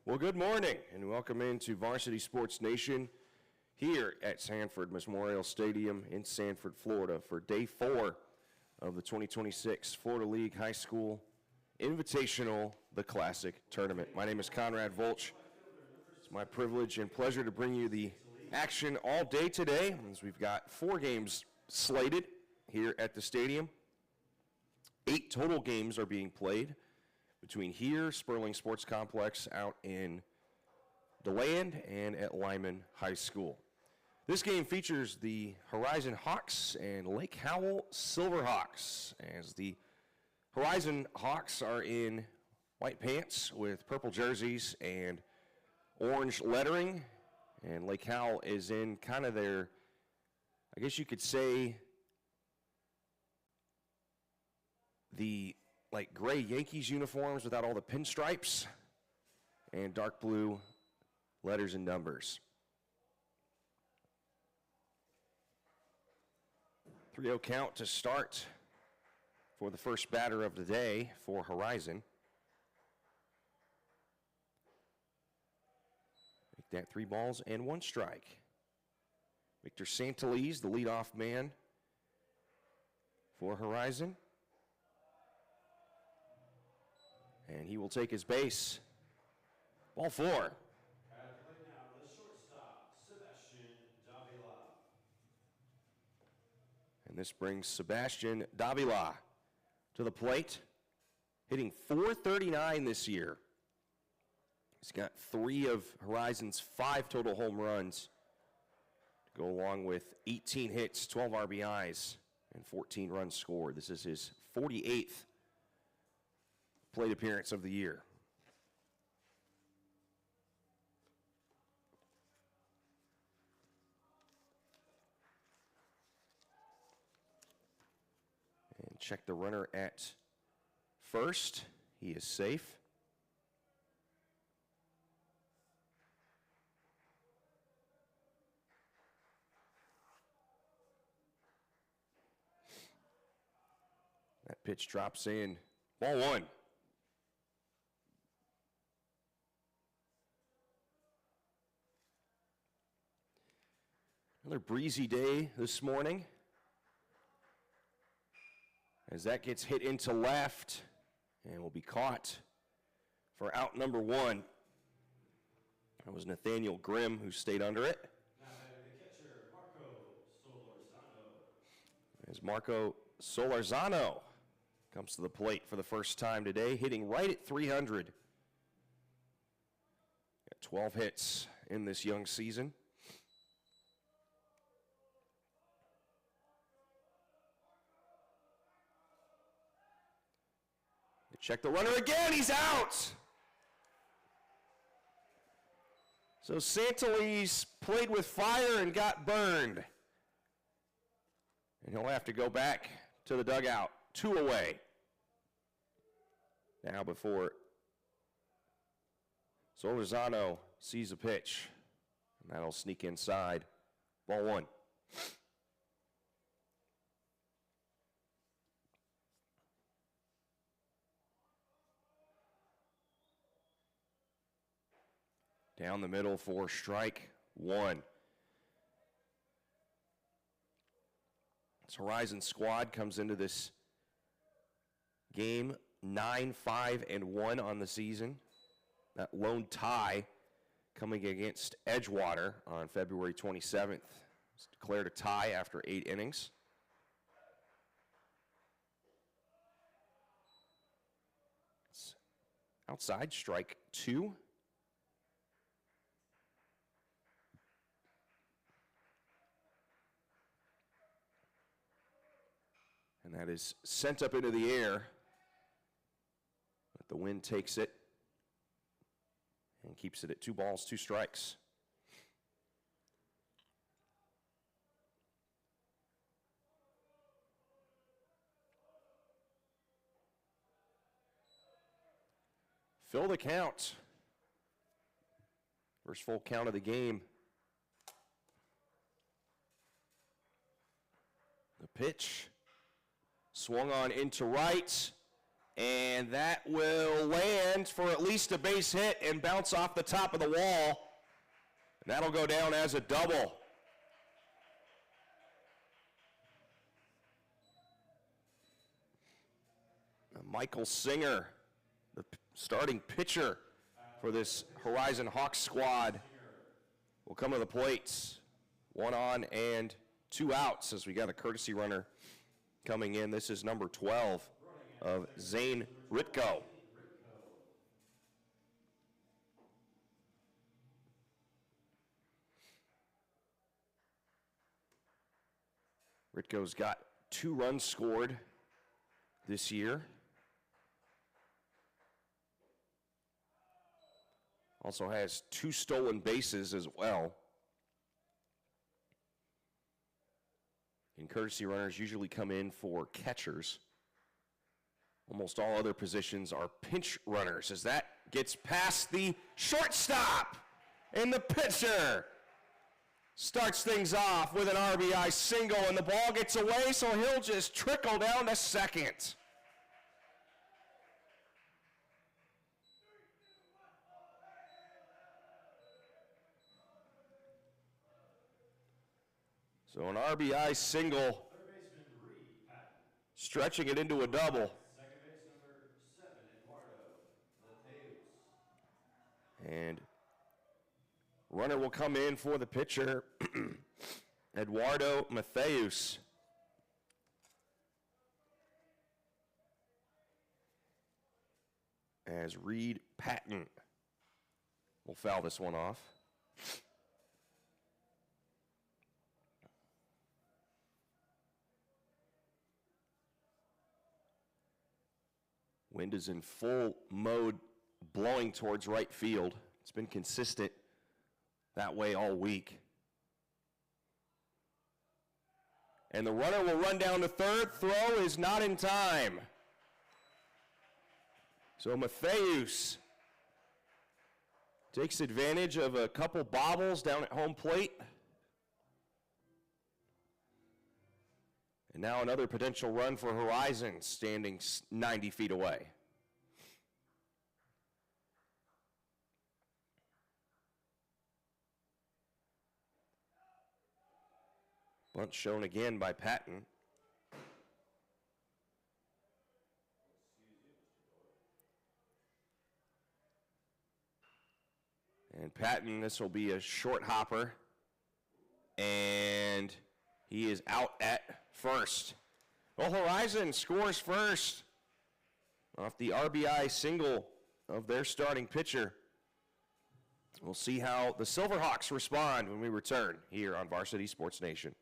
Well, good morning and welcome into Varsity Sports Nation here at Sanford Memorial Stadium in Sanford, Florida for day 4 of the 2026 Florida League High School Invitational, the Classic Tournament. My name is Conrad Volch. It's my privilege and pleasure to bring you the action all day today, as we've got 4 games slated here at the stadium. 8 total games are being played between here, Sperling Sports Complex out in DeLand, and at Lyman High School. This game features the Horizon Hawks and Lake Howell Silverhawks, as the Horizon Hawks are in white pants with purple jerseys and orange lettering, and Lake Howell is in kind of their, I guess you could say, the like gray Yankees uniforms without all the pinstripes and dark blue letters and numbers. 3-0 count to start for the first batter of the day for Horizon. Make that 3 balls and 1 strike. Victor Santalese, the leadoff man for Horizon. And he will take his base. Ball 4. At the plate now, the shortstop, Sebastian Davila. And this brings Sebastian Davila to the plate, hitting .439 this year. He's got 3 of Horizon's 5 total home runs to go along with 18 hits, 12 RBIs, and 14 runs scored. This is his 48th plate appearance of the year. And check the runner at first. He is safe. That pitch drops in. Ball 1. Another breezy day this morning, as that gets hit into left and will be caught for out number 1. That was Nathaniel Grimm who stayed under it. Now the catcher, Marco Solorzano. As Marco Solorzano comes to the plate for the first time today, hitting right at 300. Got 12 hits in this young season. Check the runner again, he's out! So Santalese played with fire and got burned. And he'll have to go back to the dugout, 2 away. Now before Solorzano sees a pitch, and that'll sneak inside. Ball 1. Down the middle for strike 1. This Horizon squad comes into this game 9-5-1 on the season. That lone tie coming against Edgewater on February 27th. It's declared a tie after 8 innings. It's outside, strike 2. And that is sent up into the air, but the wind takes it and keeps it at 2 balls, 2 strikes. Fill the count. First full count of the game. The pitch. Swung on into right, And that will land for at least a base hit and bounce off the top of the wall. And that'll go down as a double. Michael Singer, the starting pitcher for this Horizon Hawks squad, will come to the plates. 1 on and 2 outs as we got a courtesy runner coming in. This is number 12 of Zane Ritko. Ritko's got 2 runs scored this year. Also has 2 stolen bases as well. And courtesy runners usually come in for catchers. Almost all other positions are pinch runners as that gets past the shortstop. And the pitcher starts things off with an RBI single, and the ball gets away, so he'll just trickle down to second. So an RBI single, stretching it into a double. Second base number 7, Eduardo Mateus. And runner will come in for the pitcher, Eduardo Mateus. As Reed Patton will foul this one off. Wind is in full mode, blowing towards right field. It's been consistent that way all week. And the runner will run down to third. Throw is not in time. So Mateus takes advantage of a couple bobbles down at home plate. And now another potential run for Horizon, standing 90 feet away. Bunt shown again by Patton. And Patton, this will be a short hopper. And he is out at first. Well, Horizon scores first off the RBI single of their starting pitcher. We'll see how the Silverhawks respond when we return here on Varsity Sports Nation.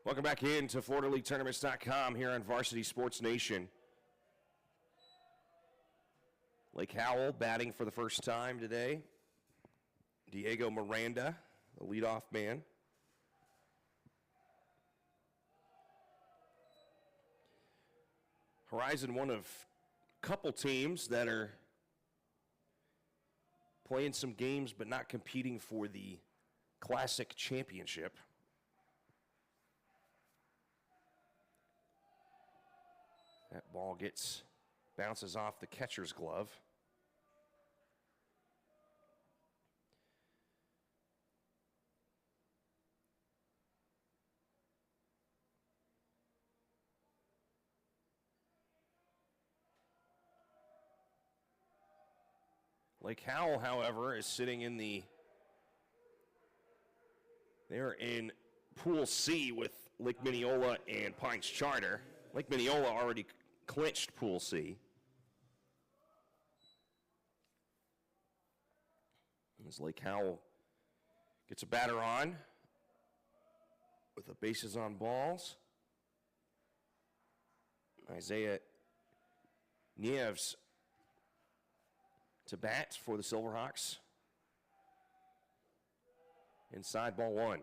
Welcome back in to FloridaLeagueTournaments.com here on Varsity Sports Nation. Lake Howell batting for the first time today. Diego Miranda, the leadoff man. Horizon, one of a couple teams that are playing some games but not competing for the Classic Championship. That ball bounces off the catcher's glove. Lake Howell, however, is sitting they're in Pool C with Lake Mineola and Pines Charter. Lake Mineola already clinched Pool C. As Lake Howell gets a batter on with the bases on balls. Isaiah Nieves to bat for the Silverhawks. Inside, ball one.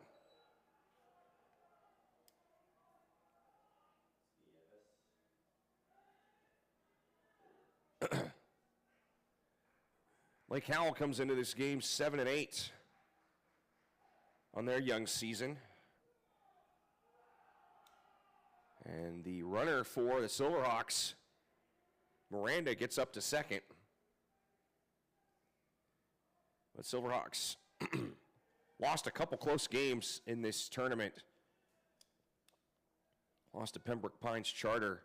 Lake Howell comes into this game 7-8 on their young season. And the runner for the Silverhawks, Miranda, gets up to second. But Silverhawks lost a couple close games in this tournament. Lost to Pembroke Pines Charter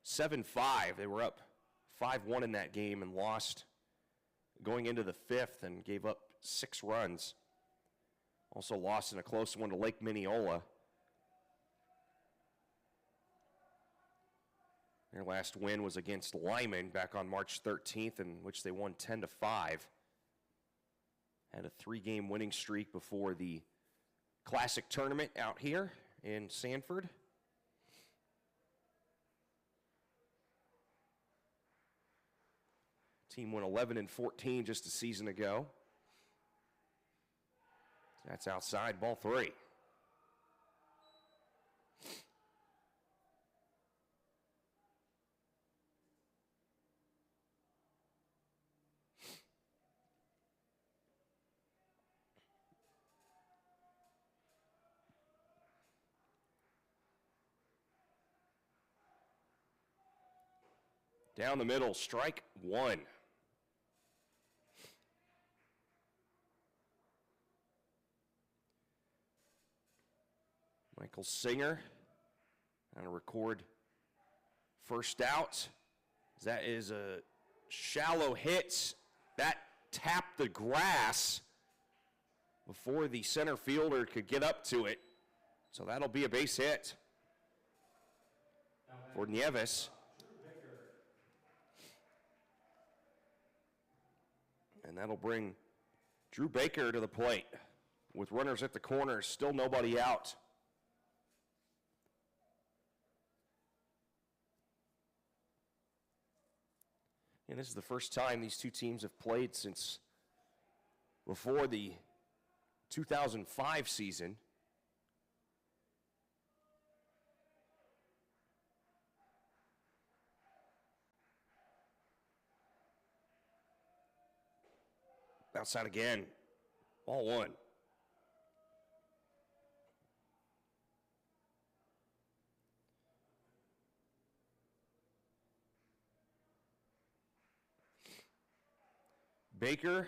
7-5. They were up 5-1 in that game and lost going into the fifth and gave up 6 runs. Also lost in a close one to Lake Mineola. Their last win was against Lyman back on March 13th, in which they won 10-5. Had a 3-game winning streak before the Classic tournament out here in Sanford. Team went 11-14 just a season ago. That's outside, ball 3. Down the middle, strike 1. Michael Singer on a record first out. That is a shallow hit. That tapped the grass before the center fielder could get up to it. So that'll be a base hit for Nieves. And that'll bring Drew Baker to the plate with runners at the corners, still nobody out. And this is the first time these two teams have played since before the 2005 season. Outside again, ball 1. Baker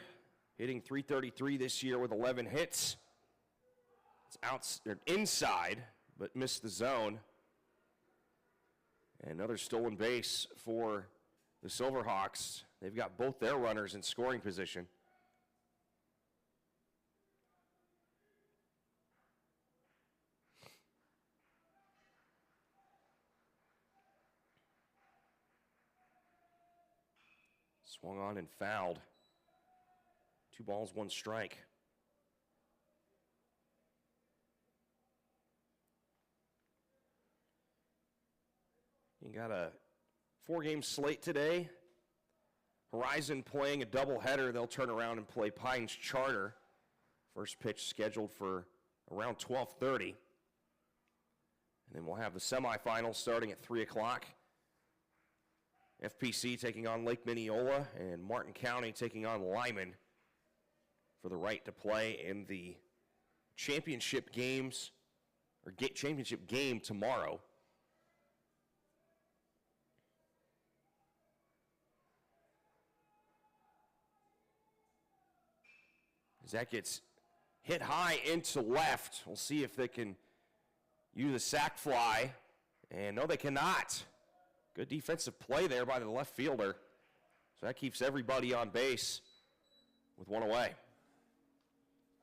hitting .333 this year with 11 hits. It's inside, but missed the zone. And another stolen base for the Silverhawks. They've got both their runners in scoring position. Swung on and fouled. 2 balls, 1 strike. You got a 4-game slate today. Horizon playing a doubleheader. They'll turn around and play Pines Charter. First pitch scheduled for around 12:30. And then we'll have the semifinals starting at 3 o'clock. FPC taking on Lake Minneola and Martin County taking on Lyman for the right to play in the championship games, or championship game tomorrow. As that gets hit high into left. We'll see if they can use a sac fly. And no, they cannot. Good defensive play there by the left fielder. So that keeps everybody on base with one away.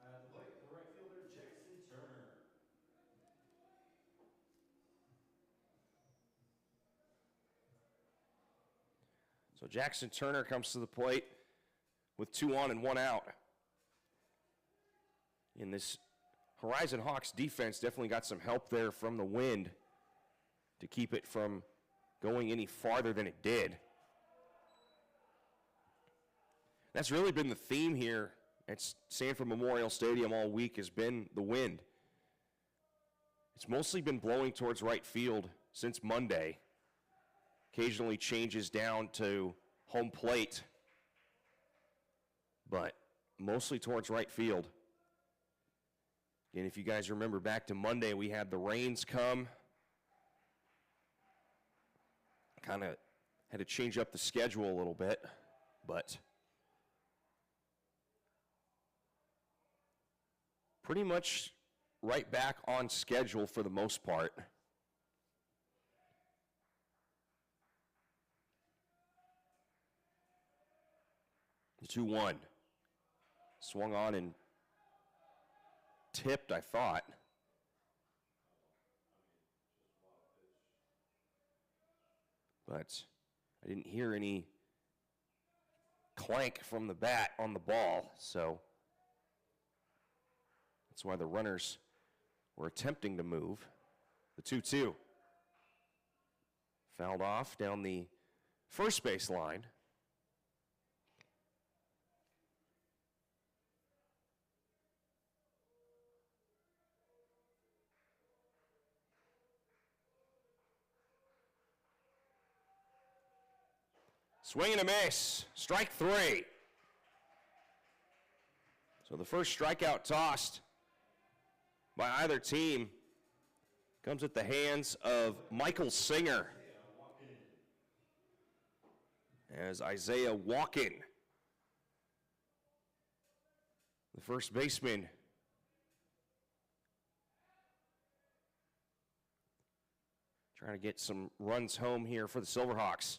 At the plate, the right fielder, Jackson Turner. So Jackson Turner comes to the plate with 2 on and 1 out. In this Horizon Hawks defense, definitely got some help there from the wind to keep it from going any farther than it did. That's really been the theme here at Sanford Memorial Stadium all week, has been the wind. It's mostly been blowing towards right field since Monday. Occasionally changes down to home plate, but mostly towards right field. And if you guys remember back to Monday, we had the rains come. Kind of had to change up the schedule a little bit, but pretty much right back on schedule for the most part. The 2-1. Swung on and tipped, I thought. But I didn't hear any clank from the bat on the ball, so that's why the runners were attempting to move. The 2-2. Fouled off down the first base line. Swing and a miss. Strike 3. So the first strikeout tossed by either team comes at the hands of Michael Singer. As Isaiah Walken, the first baseman, trying to get some runs home here for the Silverhawks.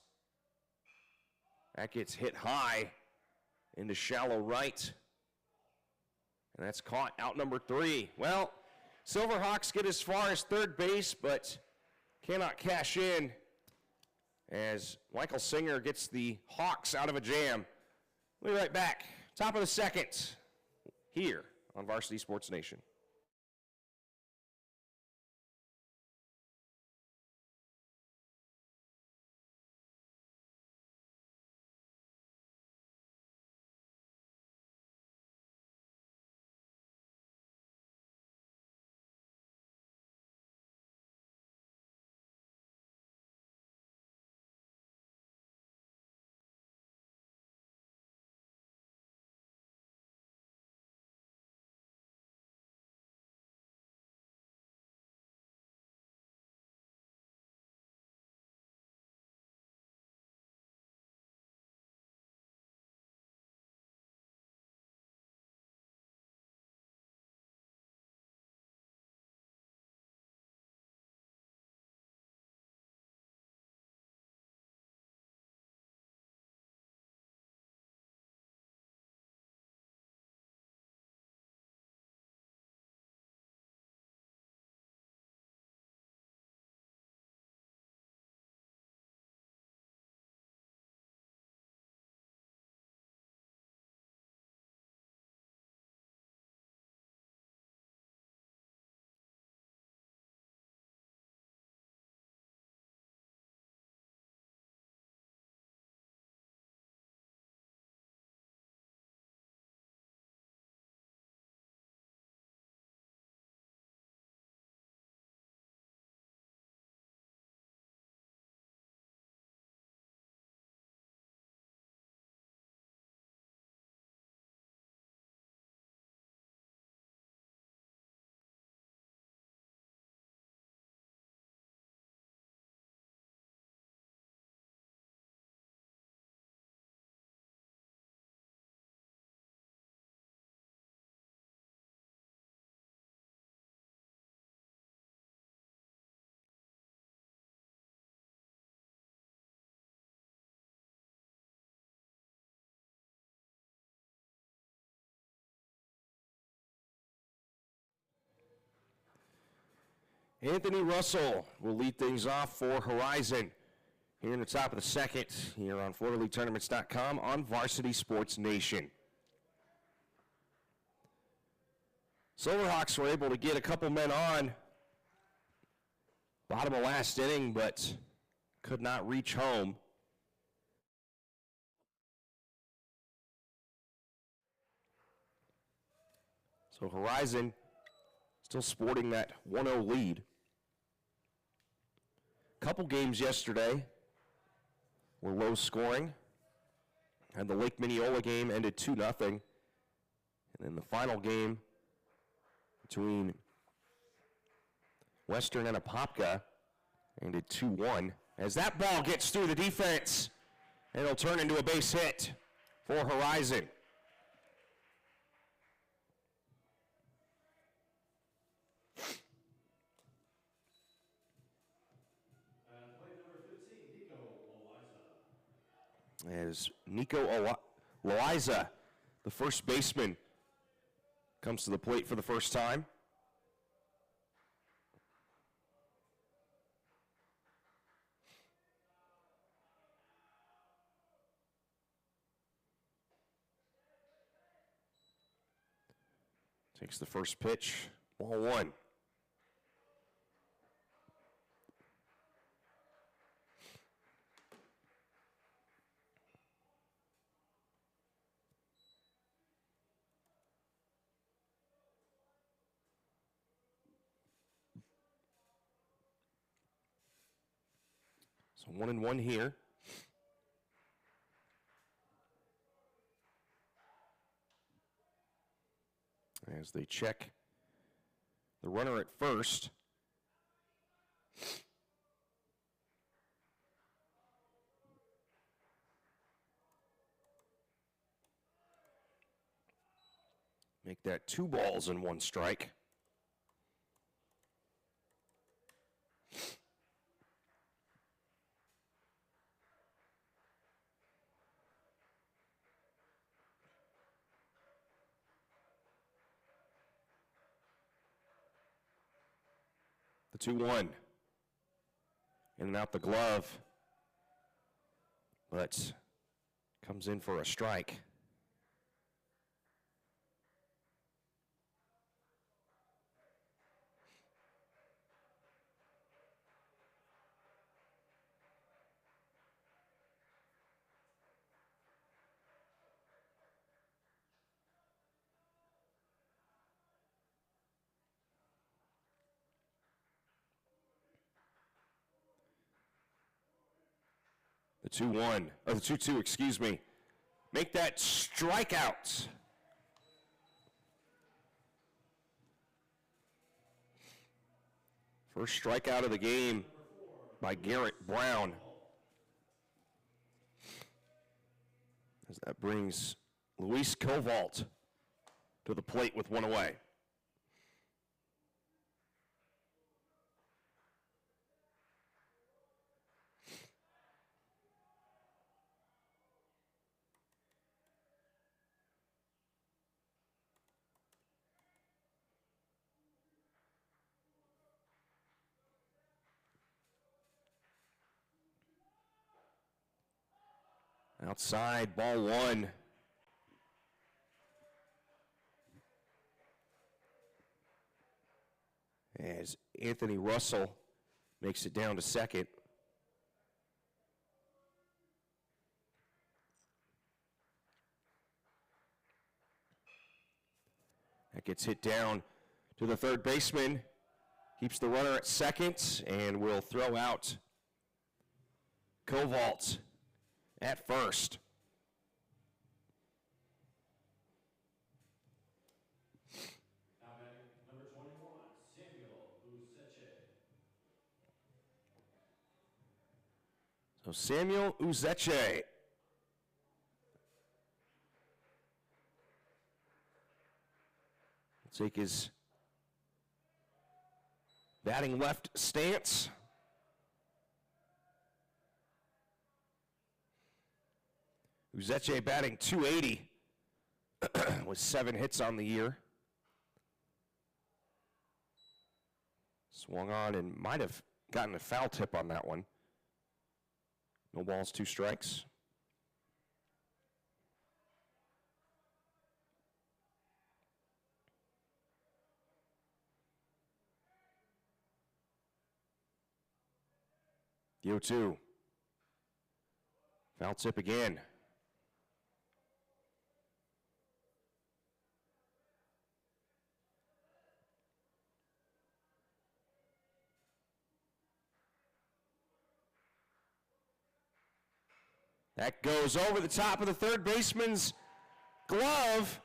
That gets hit high into shallow right. And that's caught out number 3. Well, Silverhawks get as far as third base, but cannot cash in as Michael Singer gets the Hawks out of a jam. We'll be right back. Top of the second here on Varsity Sports Nation. Anthony Russell will lead things off for Horizon here in the top of the second here on FloridaLeagueTournaments.com on Varsity Sports Nation. Silverhawks were able to get a couple men on bottom of last inning, but could not reach home. So Horizon still sporting that 1-0 lead. Couple games yesterday were low scoring, and the Lake Minneola game ended 2-0. And then the final game between Western and Apopka ended 2-1. As that ball gets through the defense, and it'll turn into a base hit for Horizon. As Nico Loiza, the first baseman, comes to the plate for the first time. Takes the first pitch, ball one. So 1-1 here. As they check the runner at first. Make that 2 balls and 1 strike. The 2-1. In and out the glove. But comes in for a strike. The 2-1, or the 2-2, excuse me. Make that strikeout. First strikeout of the game by Garrett Brown. As that brings Luis Kovalt to the plate with 1 away. Outside, ball 1. As Anthony Russell makes it down to second. That gets hit down to the third baseman. Keeps the runner at second and will throw out Kovalt at first. Now batting number 21, Samuel Uzeche. So Samuel Uzeche. Take his batting left stance. Uzeche batting .280 with 7 hits on the year. Swung on and might have gotten a foul tip on that one. No balls, 2 strikes. The 0-2. Foul tip again. That goes over the top of the third baseman's glove,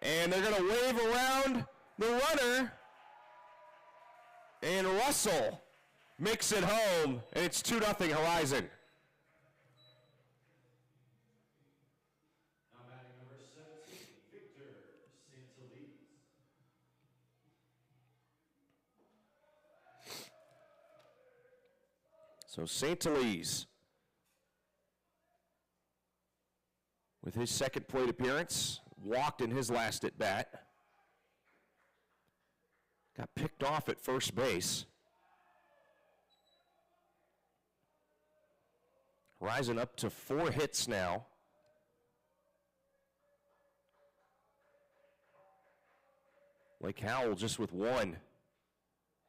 and they're going to wave around the runner, and Russell makes it home, and it's 2-0 Horizon. Now batting number 17, Victor Santeliz. So Santeliz, with his second plate appearance, walked in his last at bat. Got picked off at first base. Rising up to 4 hits now. Lake Howell just with 1.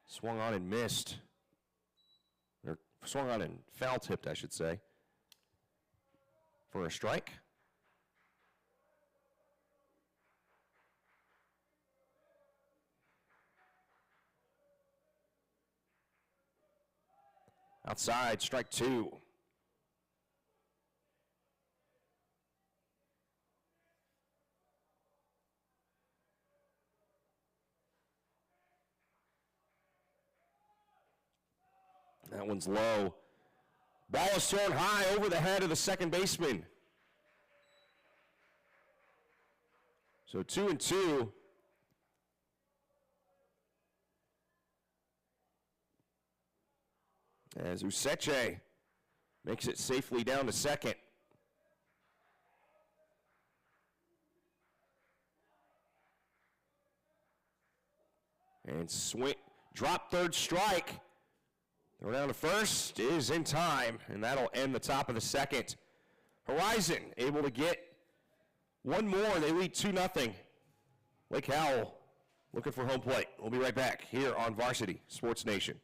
Swung on and missed. Or swung on and foul tipped, I should say. For a strike. Outside, strike 2. That one's low. Ball is thrown high over the head of the second baseman. So 2-2. As Useche makes it safely down to second. And swing, drop third strike. Throw down to first is in time, and that'll end the top of the second. Horizon able to get one more. They lead 2-0. Lake Howell looking for home plate. We'll be right back here on Varsity Sports Nation.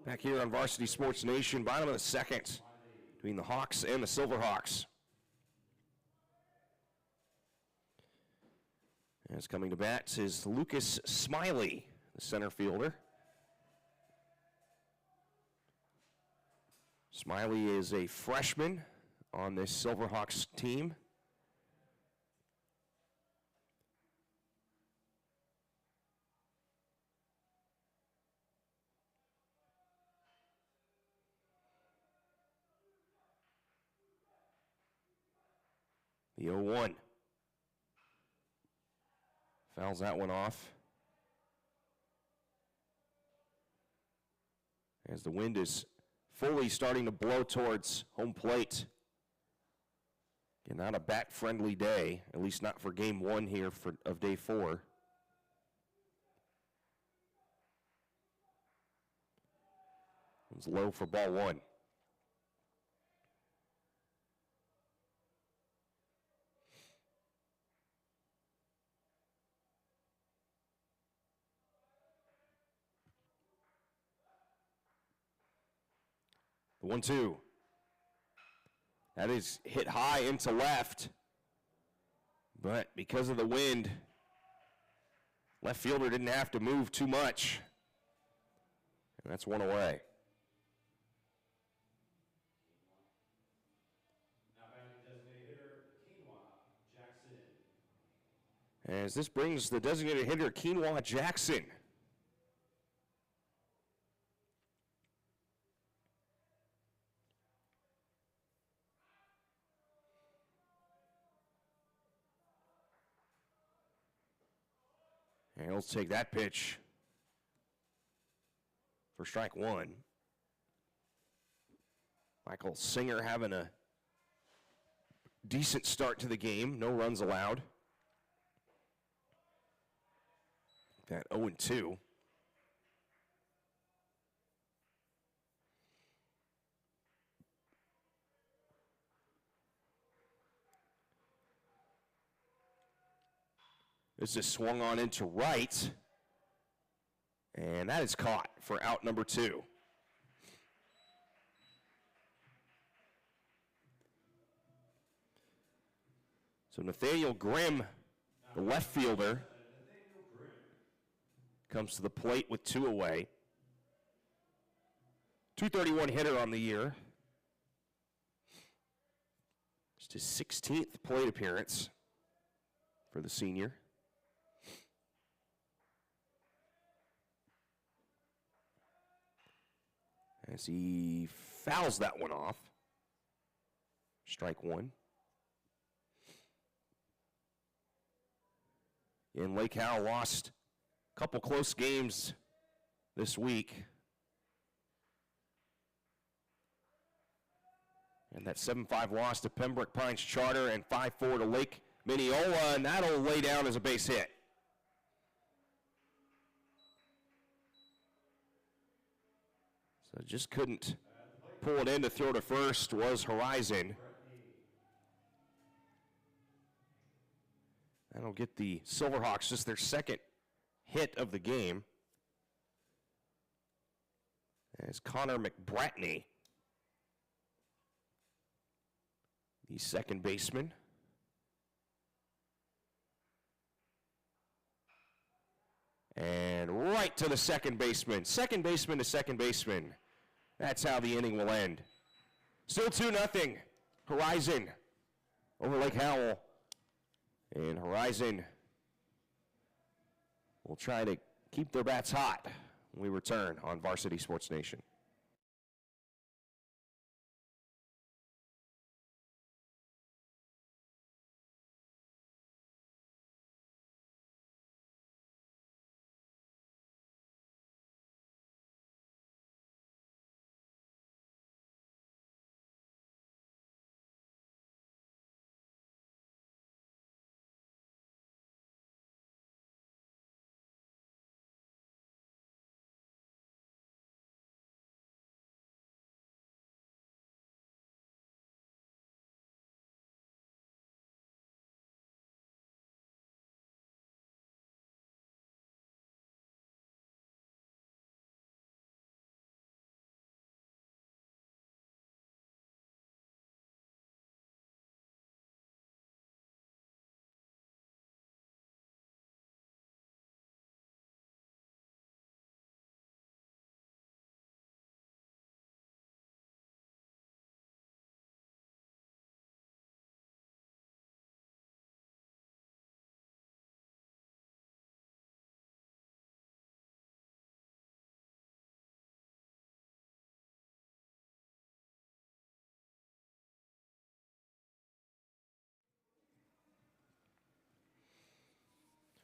Back here on Varsity Sports Nation, bottom of the second, between the Hawks and the Silverhawks. As coming to bat is Lucas Smiley, the center fielder. Smiley is a freshman on this Silverhawks team. The 0-1. Fouls that one off. As the wind is fully starting to blow towards home plate. And not a bat-friendly day, at least not for game 1 here of day 4. It's low for ball one. The 1-2. That is hit high into left. But because of the wind, left fielder didn't have to move too much. And that's one away. Now batting designated hitter, Quinoa Jackson. As this brings the designated hitter, Quinoa Jackson. And he'll take that pitch for strike one. Michael Singer having a decent start to the game. No runs allowed. That 0-2. This is swung on into right. And that is caught for out number 2. So Nathaniel Grimm, the left fielder, comes to the plate with 2 away. 231 hitter on the year. Just his 16th plate appearance for the senior. As he fouls that one off. Strike one. And Lake Howell lost a couple close games this week. And that 7-5 loss to Pembroke Pines Charter and 5-4 to Lake Mineola, and that'll lay down as a base hit. So just couldn't pull it in to throw to first was Horizon. That'll get the Silverhawks just their second hit of the game. As Connor McBratney, the second baseman. And right to the second baseman. Second baseman to second baseman. That's how the inning will end. Still 2-0. Horizon over Lake Howell. And Horizon will try to keep their bats hot when we return on Varsity Sports Nation.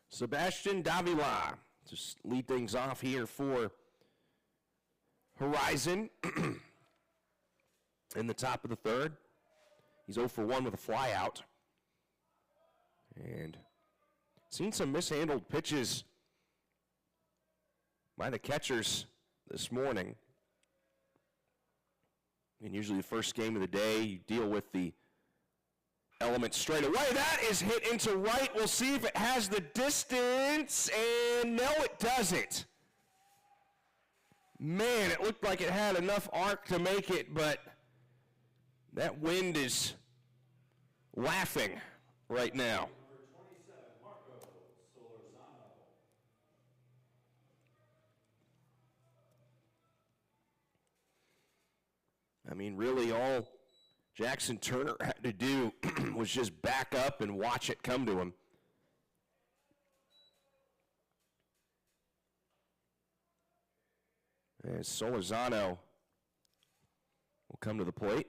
Sebastian Davila just lead things off here for Horizon in the top of the third. He's 0 for 1 with a fly out. And seen some mishandled pitches by the catchers this morning. And usually the first game of the day, you deal with the element straight away. That is hit into right. We'll see if it has the distance, and no, it doesn't. Man, it looked like it had enough arc to make it, but that wind is laughing right now. Number 27, Marco Solorzano. I mean, really all Jackson Turner had to do was just back up and watch it come to him. As Solorzano will come to the plate.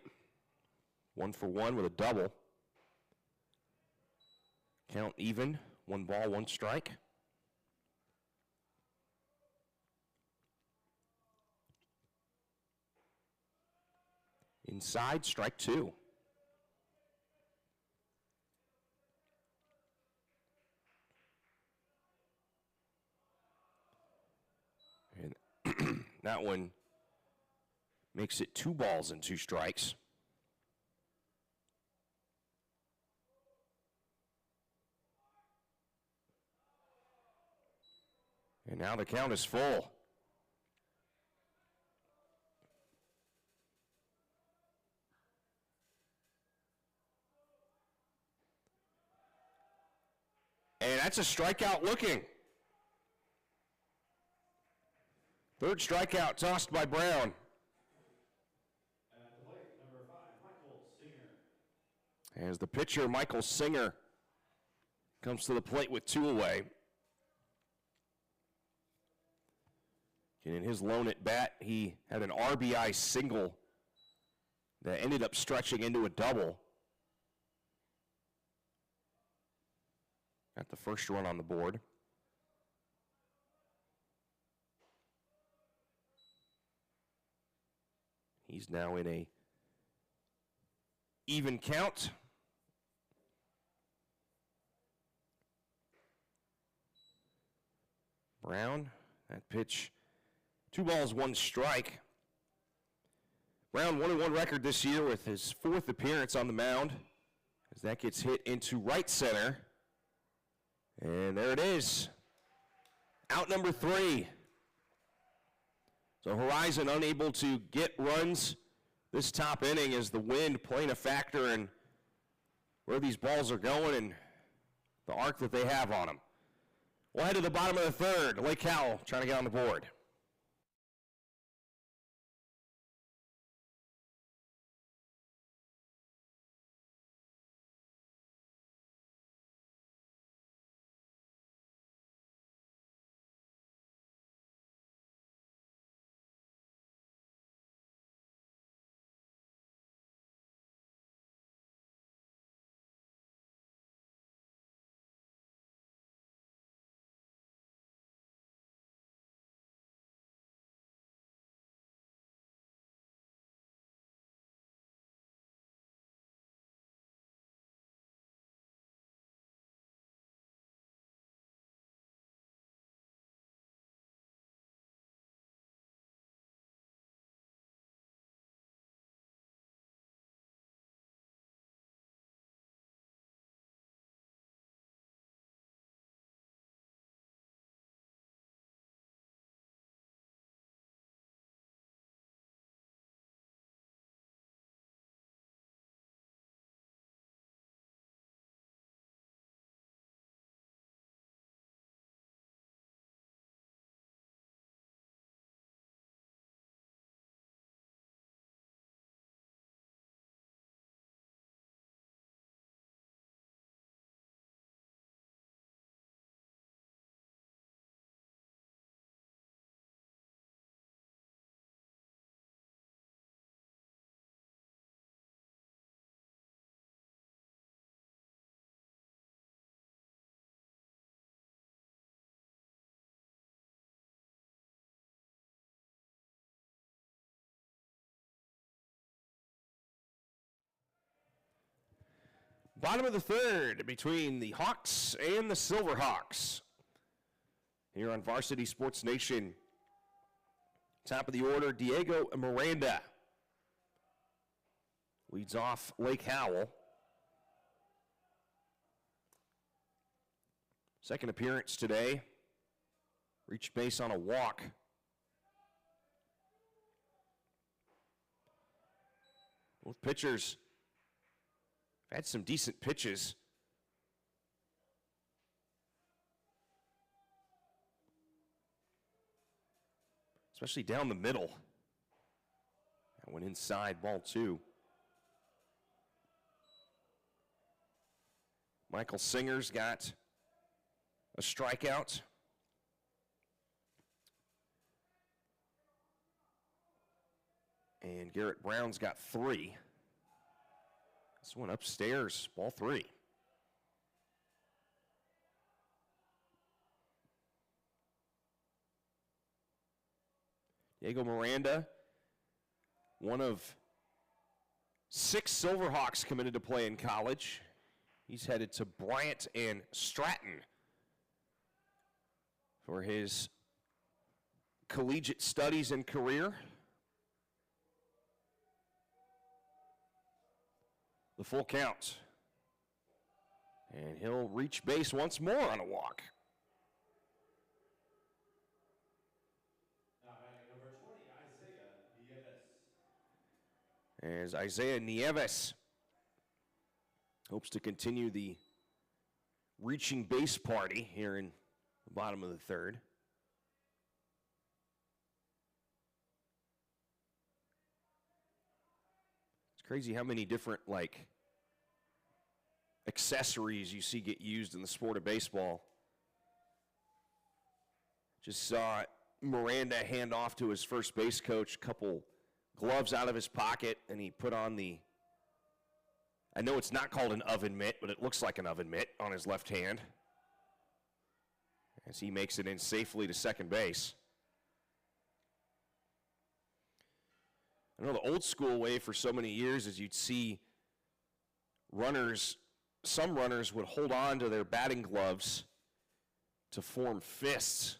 1 for 1 with a double. Count even. 1 ball, 1 strike. Inside, strike 2. And that one makes it 2 balls and 2 strikes. And now the count is full. And that's a strikeout looking. Third strikeout tossed by Brown. At the plate, number 5, Michael Singer. As the pitcher, Michael Singer, comes to the plate with 2 away. And in his lone at bat, he had an RBI single that ended up stretching into a double. Got the first run on the board. He's now in a even count. Brown, that pitch, 2 balls, 1 strike. Brown 1-1 record this year with his 4th appearance on the mound as that gets hit into right center. And there it is. Out number 3. So Horizon unable to get runs this top inning as the wind playing a factor in where these balls are going and the arc that they have on them. We'll head to the bottom of the 3rd. Lake Howell trying to get on the board. Bottom of the 3rd between the Hawks and the Silverhawks. Here on Varsity Sports Nation. Top of the order, Diego Miranda. leads off Lake Howell. Second appearance today. Reached base on a walk. Both pitchers have had some decent pitches. Especially down the middle. That went inside, ball 2. Michael Singer's got a strikeout. And Garrett Brown's got 3. This one upstairs, ball 3. Diego Miranda, one of 6 Silverhawks committed to play in college. He's headed to Bryant and Stratton for his collegiate studies and career. The full count. And he'll reach base once more on a walk. Now batting number 20, Isaiah Nieves. As Isaiah Nieves hopes to continue the reaching base party here in the bottom of the 3rd. It's crazy how many different, accessories you see get used in the sport of baseball. Just saw Miranda hand off to his first base coach, couple gloves out of his pocket, and he put on I know it's not called an oven mitt, but it looks like an oven mitt on his left hand as he makes it in safely to second base. I know the old school way for so many years is you'd see some runners would hold on to their batting gloves to form fists.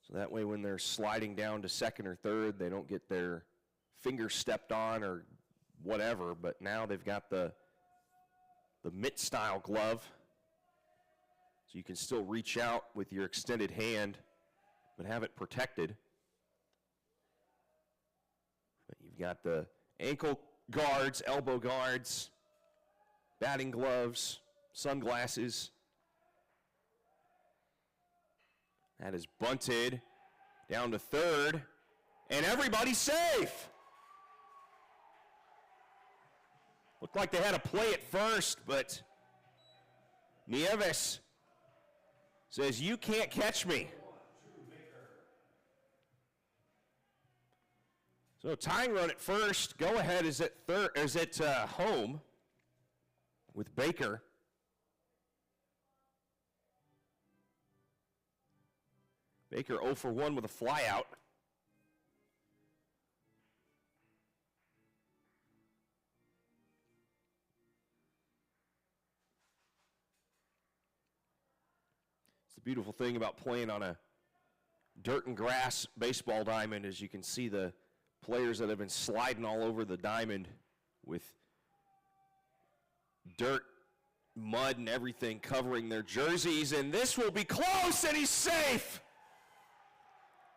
So that way when they're sliding down to second or third, they don't get their fingers stepped on or whatever, but now they've got the mitt-style glove, so you can still reach out with your extended hand but have it protected. But you've got the ankle guards, elbow guards, batting gloves, sunglasses. That is bunted down to third, and everybody's safe. Looked like they had a play at first, but Nieves says, "You can't catch me." So tying run at first. Go ahead is at home with Baker. Baker 0 for 1 with a flyout. It's the beautiful thing about playing on a dirt and grass baseball diamond is you can see the players that have been sliding all over the diamond with dirt, mud, and everything covering their jerseys. And this will be close, and he's safe.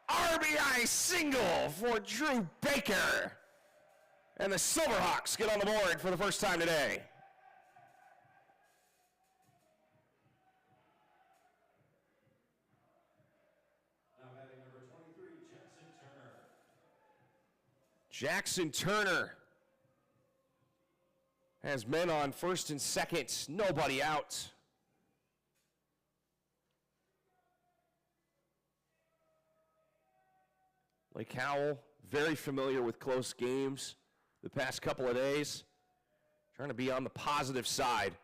RBI single for Drew Baker. And the Silverhawks get on the board for the first time today. Now batting number 23, Jackson Turner. Jackson Turner has men on first and second, nobody out. Lake Howell, very familiar with close games the past couple of days. Trying to be on the positive side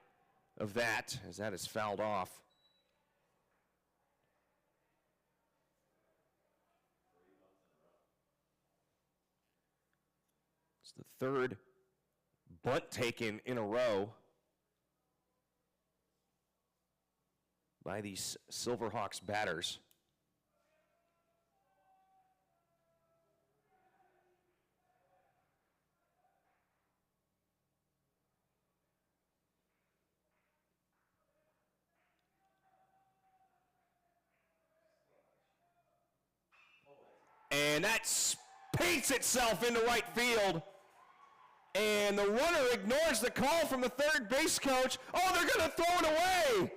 of that, as that is fouled off. It's the third bunt taken in a row by these Silverhawks batters. and that paints itself into right field. And the runner ignores the call from the third base coach. Oh, they're going to throw it away.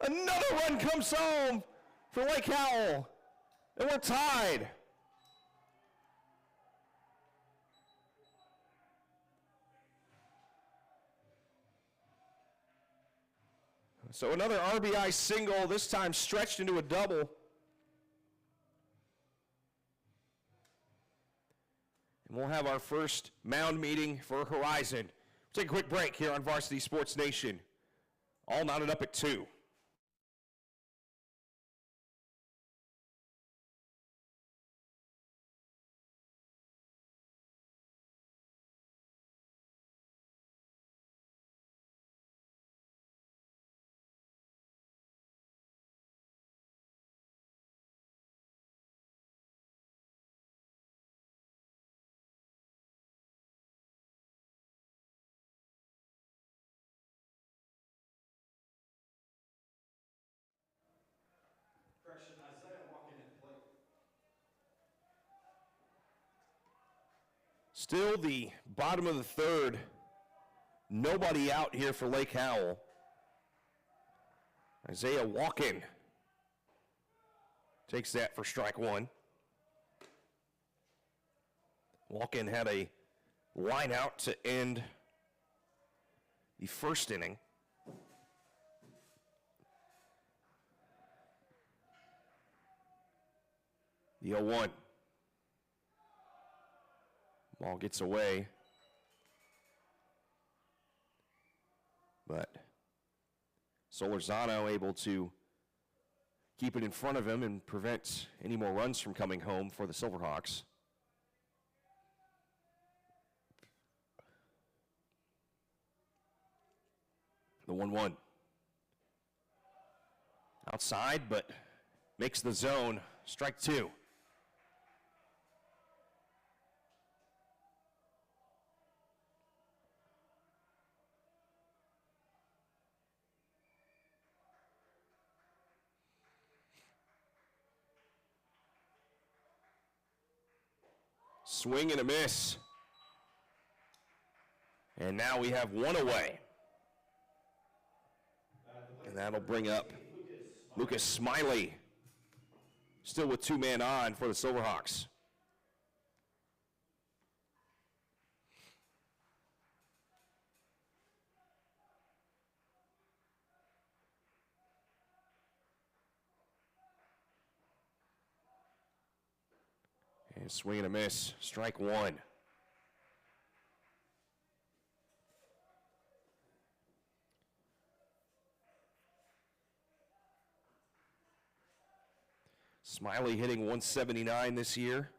Another run comes home for Lake Howell, and we're tied. So another RBI single, this time stretched into a double. And we'll have our first mound meeting for Horizon. We'll take a quick break here on Varsity Sports Nation. All mounted up at 2. Correction, Isaiah walking at plate. Still the bottom of the third. Nobody out here for Lake Howell. Isaiah Walken takes that for strike 1. Walken had a line out to end the first inning. The 0-1. Ball gets away. But Solorzano able to keep it in front of him and prevent any more runs from coming home for the Silverhawks. The 1-1. Outside, but makes the zone. Strike 2. Swing and a miss. And now we have one away. And that'll bring up Lucas Smiley. Still with 2 men on for the Silverhawks. And swing and a miss. Strike 1. Smiley hitting 179 this year.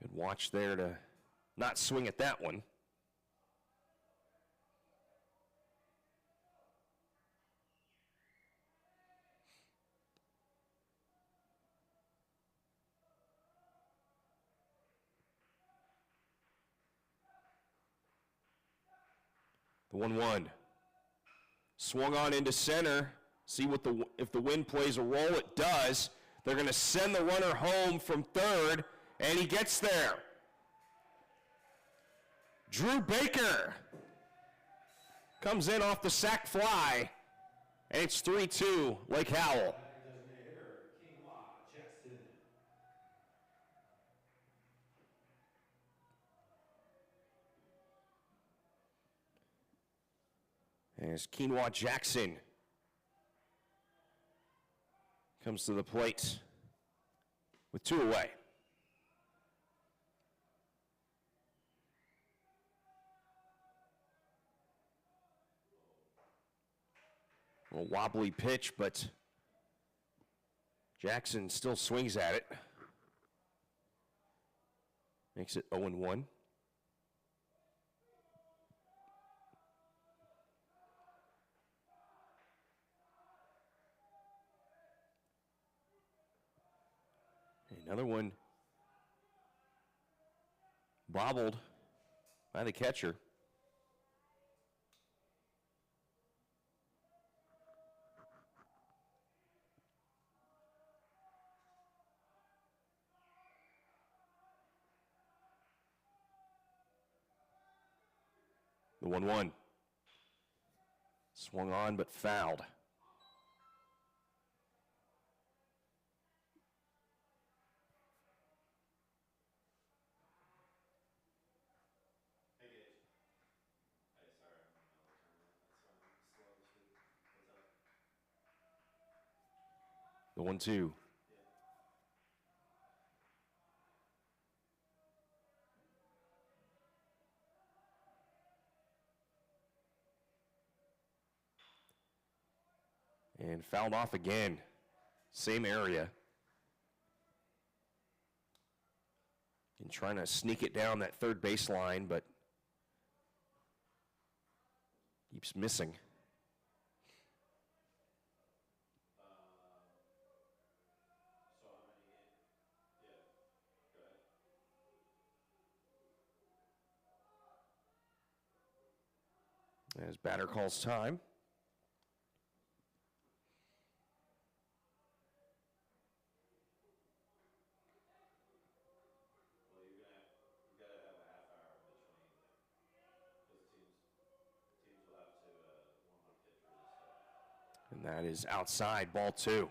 Good watch there to not swing at that one. The 1-1. Swung on into center. See what if the wind plays a role. It does. They're going to send the runner home from third, and he gets there. Drew Baker comes in off the sac fly, and it's 3-2 Lake Howell. As Quinoa Jackson comes to the plate with 2 away. A little wobbly pitch, but Jackson still swings at it. Makes it 0-1. Another one bobbled by the catcher. The 1-1. Swung on but fouled. Hey, Gage. Hey, sorry, I'm in the middle of a tournament. That's why I'm slow this week. What's up? The 1-2. Yeah. And fouled off again. Same area. And trying to sneak it down that third baseline, but keeps missing. So how many games? Yeah. Go ahead. As batter calls time. Well, you gotta have a half hour in between, like, because teams will have to warm up pitchers and stuff. And that is outside, ball 2. Yeah,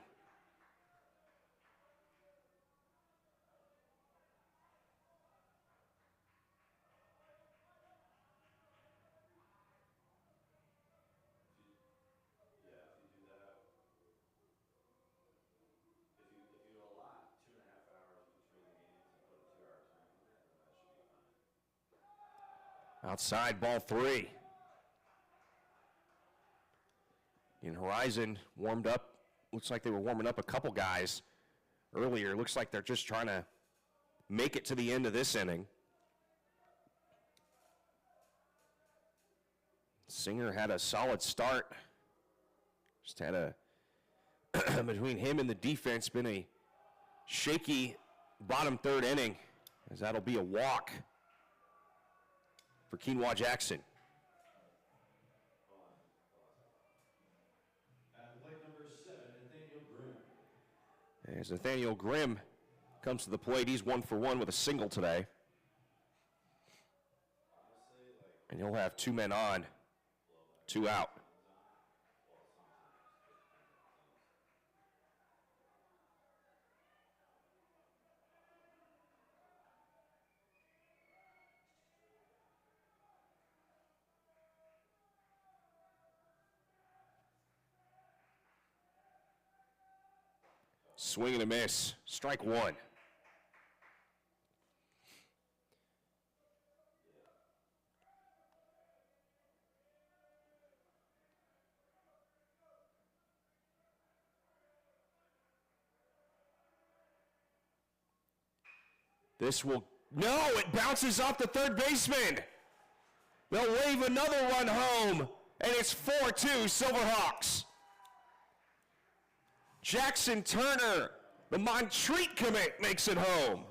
if you do that, if you allot 2.5 hours between the games and put a 2-hour time limit, then that should be fine. Outside, ball 3. And Horizon warmed up. Looks like they were warming up a couple guys earlier. Looks like they're just trying to make it to the end of this inning. Singer had a solid start. Just had a, between him and the defense, been a shaky bottom third inning, as that'll be a walk for Quinoa Jackson. At plate number 7, Nathaniel Grimm. As Nathaniel Grimm comes to the plate, he's 1 for 1 with a single today. Honestly, like, And he'll have 2 men on, 2 out. Swing and a miss. Strike 1. This will, no, it bounces off the third baseman. They'll wave another run home, and it's 4-2 Silverhawks. Jackson Turner, the Montreat commit, makes it home.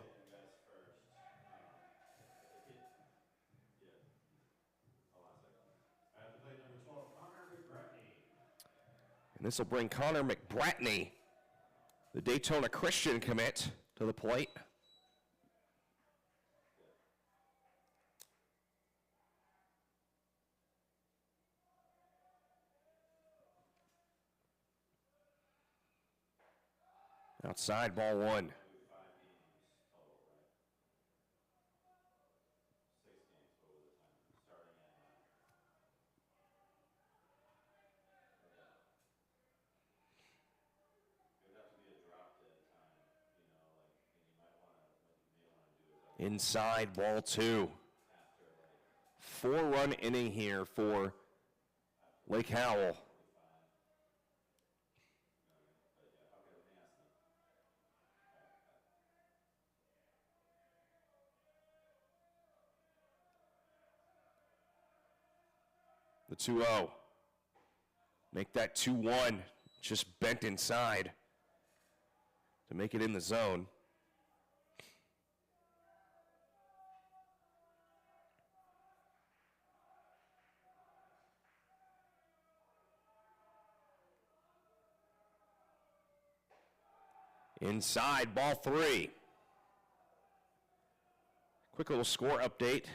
at the plate number 12, Connor McBratney. And this will bring Connor McBratney, the Daytona Christian commit, to the plate. Outside, ball 1. 5 games total, right? 6 games. What was the time? Starting at 9. Okay. It would have to be a drop dead time, you know, like, and you might want to, what you may want to do is like Inside, ball 2. after like 4-run inning here for Lake Howell. 45. But yeah, okay, let me ask them. The 2-0. Make that 2-1. Just bent inside to make it in the zone. Inside, ball 3. Quick little score update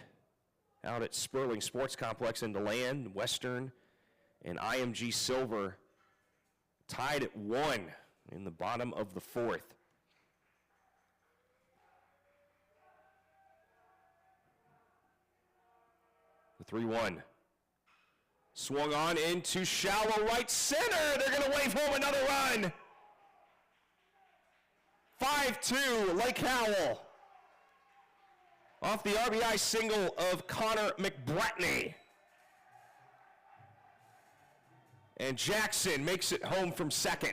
out at Sperling Sports Complex in DeLand. Western and IMG Silver tied at 1 in the bottom of the 4th. The 3-1. Swung on into shallow right center. They're going to wave home another run. 5-2, Lake Howell. Off the RBI single of Connor McBratney. And Jackson makes it home from second.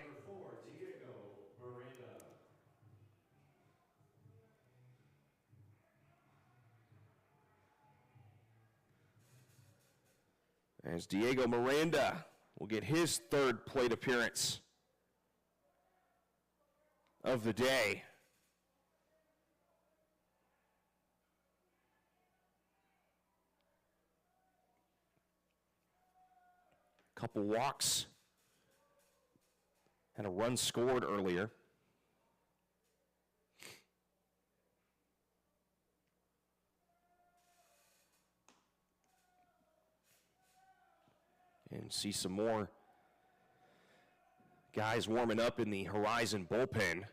As Diego Miranda will get his 3rd plate appearance of the day. Couple walks and a run scored earlier. And see some more guys warming up in the Horizon bullpen.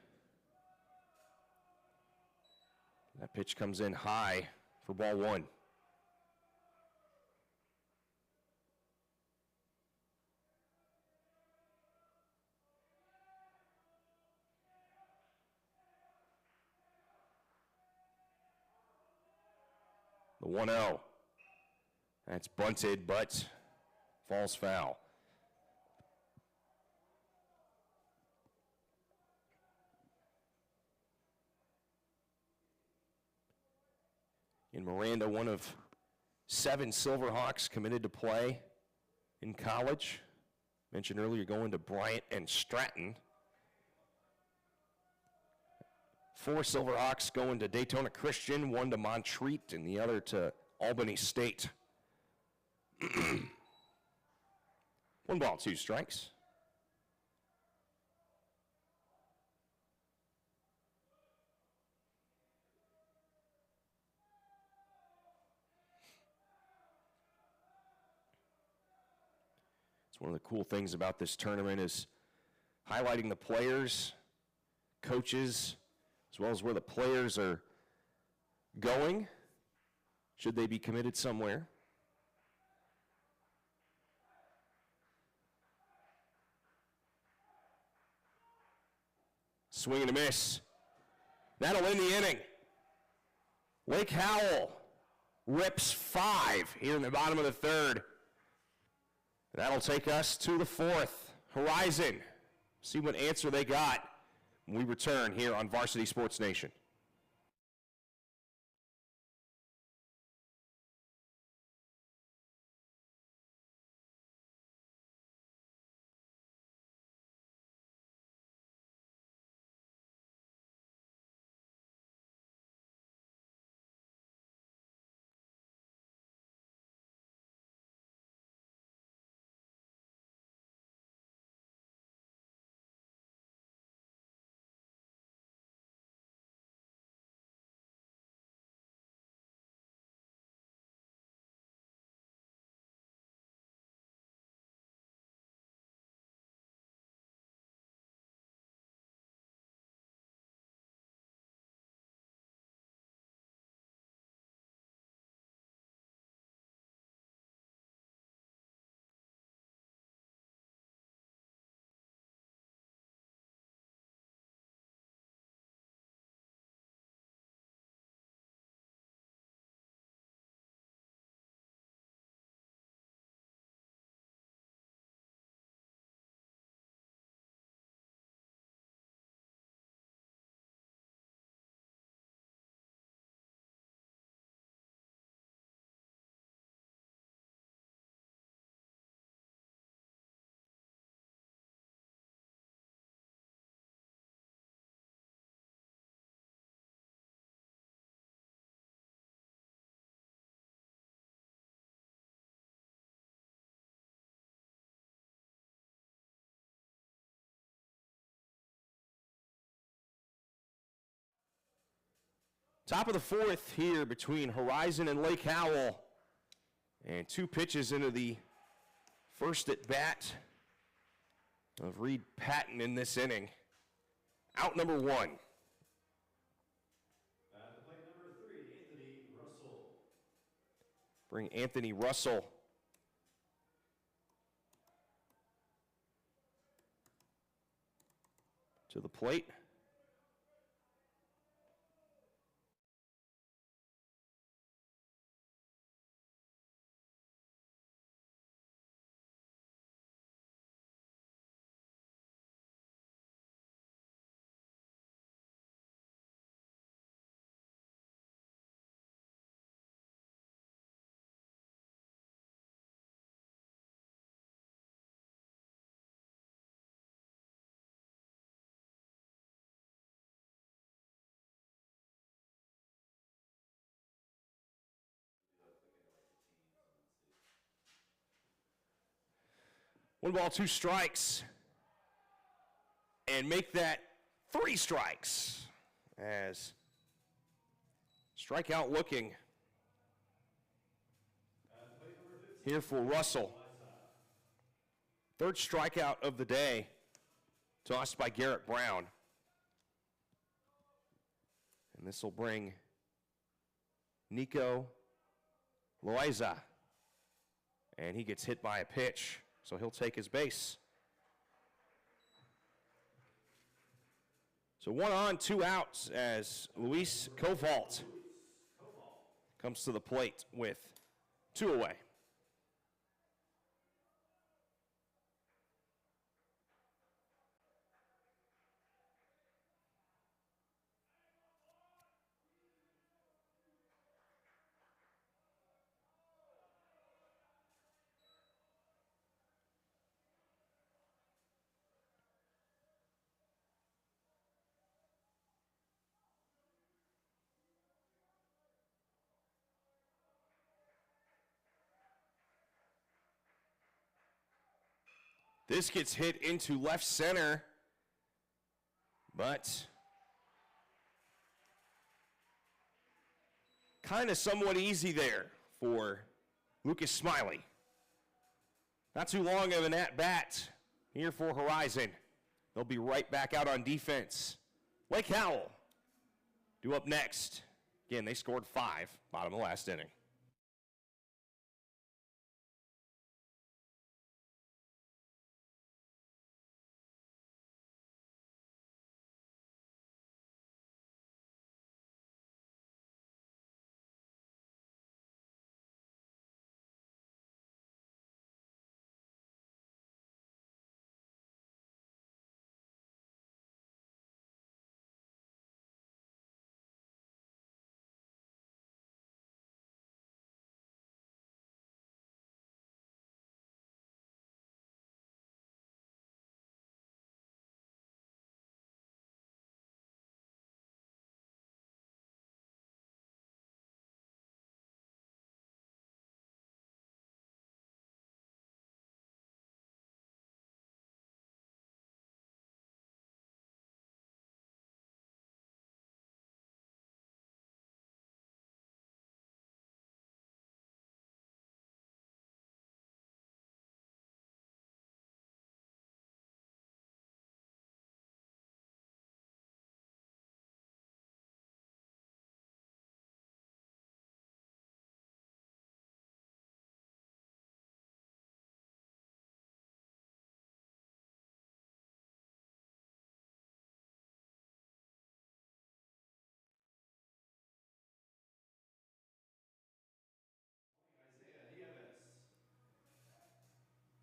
That pitch comes in high for ball 1. The 1-0. That's bunted, but falls foul. In Miranda, one of 7 Silverhawks committed to play in college. Mentioned earlier, going to Bryant and Stratton. 4 Silverhawks going to Daytona Christian, 1 to Montreat, and the other to Albany State. 1 ball, 2 strikes. It's one of the cool things about this tournament is highlighting the players, coaches, as well as where the players are going, should they be committed somewhere. Swing and a miss. That'll end the inning. Lake Howell rips 5 here in the bottom of the 3rd. That'll take us to the 4th. Horizon. See what answer they got when we return here on Varsity Sports Nation. Top of the 4th here between Horizon and Lake Howell. And 2 pitches into the first at bat of Reed Patton in this inning. Out number 1. At the plate number 3, Anthony Russell. Bring Anthony Russell to the plate. One ball, 2 strikes, and make that 3 strikes as strikeout looking here for Russell. 3rd strikeout of the day, tossed by Garrett Brown. And this will bring Nico Loaiza, and he gets hit by a pitch. So he'll take his base. So 1 on, 2 outs as Luis Kovalt comes to the plate with 2 away. This gets hit into left center, but kind of somewhat easy there for Lucas Smiley. Not too long of an at-bat here for Horizon. They'll be right back out on defense. Lake Howell due up next. Again, they scored 5, bottom of the last inning.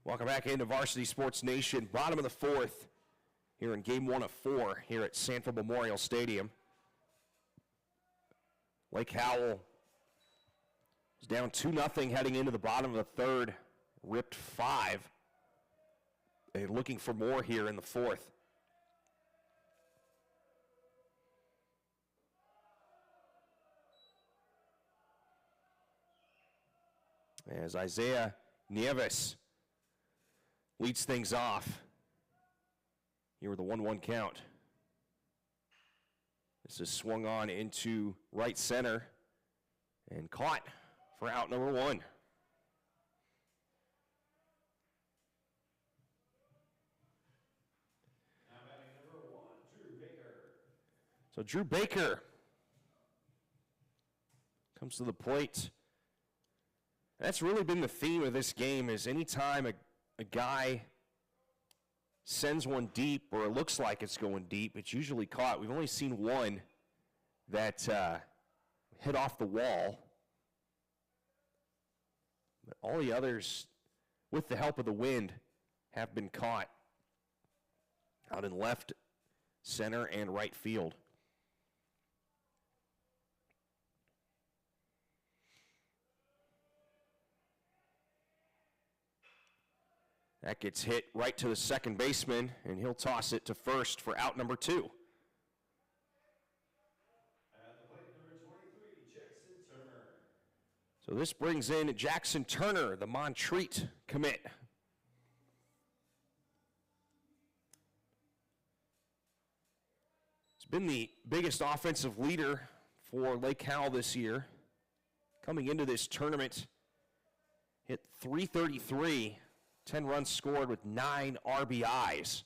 Welcome back into Varsity Sports Nation. Bottom of the 4th here in game 1 of 4 here at Sanford Memorial Stadium. Lake Howell is down 2-0 heading into the bottom of the 3rd. Ripped 5. They're looking for more here in the 4th. As Isaiah Nieves leads things off here with a 1-1 count. This is swung on into right center and caught for out number 1. So Drew Baker comes to the plate. That's really been the theme of this game, is anytime a guy sends one deep or it looks like it's going deep, it's usually caught. We've only seen one that hit off the wall. But all the others, with the help of the wind, have been caught out in left, center, and right field. That gets hit right to the second baseman, and he'll toss it to first for out number 2. At the plate, number 23, Jackson Turner. So this brings in Jackson Turner, the Montreat commit. He's been the biggest offensive leader for Lake Howell this year. Coming into this tournament, hit .333. 10 runs scored with 9 RBIs.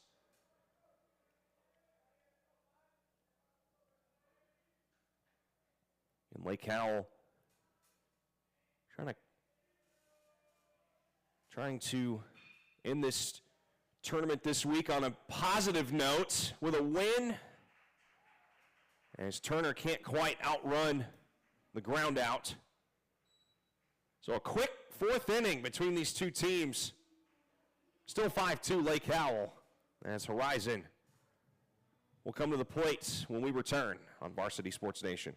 And Lake Howell trying to end this tournament this week on a positive note with a win, as Turner can't quite outrun the ground out. So a quick 4th inning between these two teams. Still 5-2 Lake Howell, as Horizon will come to the plate when we return on Varsity Sports Nation.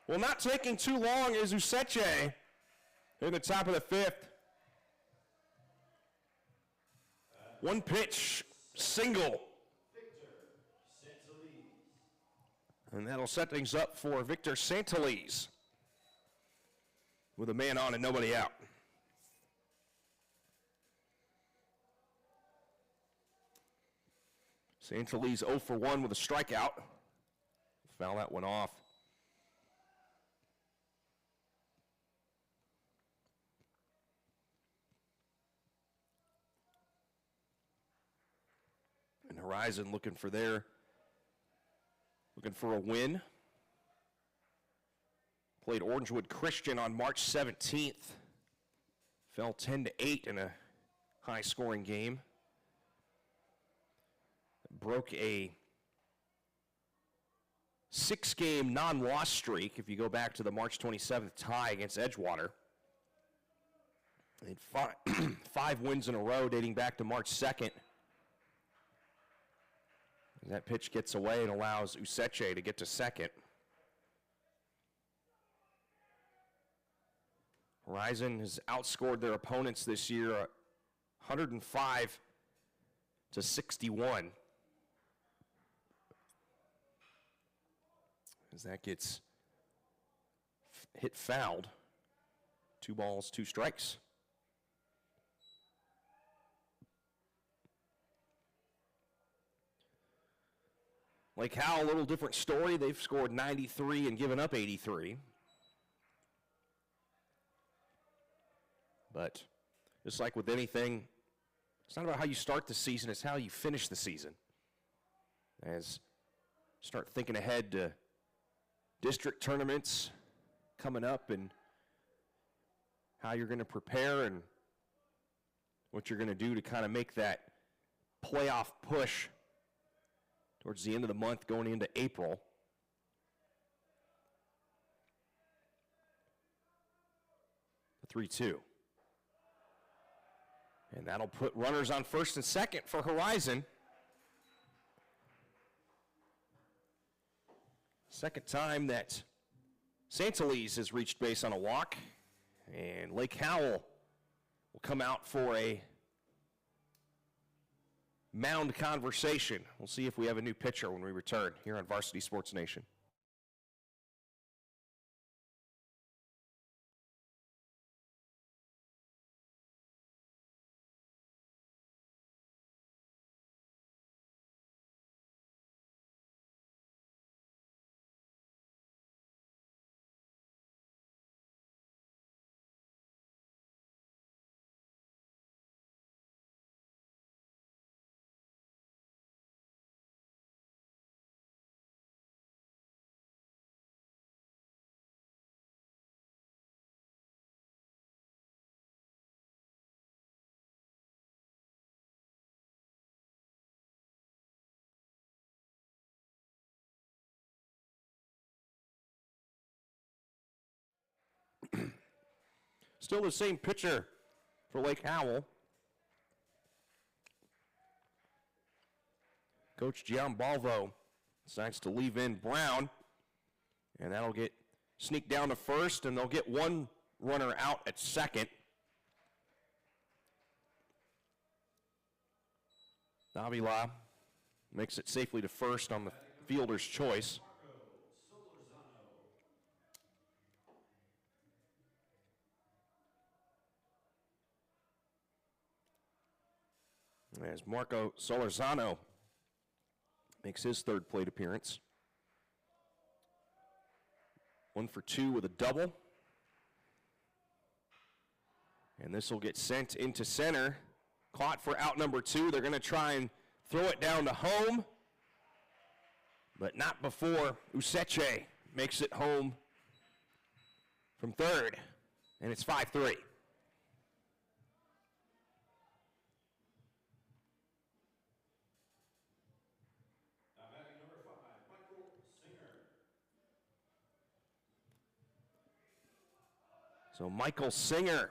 Well, not taking too long is Useche in the top of the 5th. One pitch, single. And that'll set things up for Victor Santeliz with a man on and nobody out. Santeliz 0 for 1 with a strikeout. Foul that one off. And Horizon looking for a win. Played Orangewood Christian on March 17th. Fell 10-8 in a high-scoring game. Broke a 6-game non-loss streak if you go back to the March 27th tie against Edgewater. They had 5 wins in a row dating back to March 2nd. That pitch gets away and allows Useche to get to second. Horizon has outscored their opponents this year 105-61. As that gets hit fouled. 2 balls, 2 strikes. Lake Howell, a little different story. They've scored 93 and given up 83. But just like with anything, it's not about how you start the season, it's how you finish the season. As you start thinking ahead to district tournaments coming up and how you're going to prepare and what you're going to do to kind of make that playoff push towards the end of the month going into April. The 3-2. And that'll put runners on first and second for Horizon. Second time that Santalese has reached base on a walk. And Lake Howell will come out for a mound conversation. We'll see if we have a new pitcher when we return here on Varsity Sports Nation. Still the same pitcher for Lake Howell. Coach Giambalvo decides to leave in Brown, and that'll get sneaked down to first, and they'll get 1 runner out at second. Davila makes it safely to first on the fielder's choice. As Marco Solorzano makes his 3rd plate appearance. 1 for 2 with a double. And this will get sent into center. Caught for out number 2. They're going to try and throw it down to home. But not before Useche makes it home from third. And it's 5-3. So Michael Singer.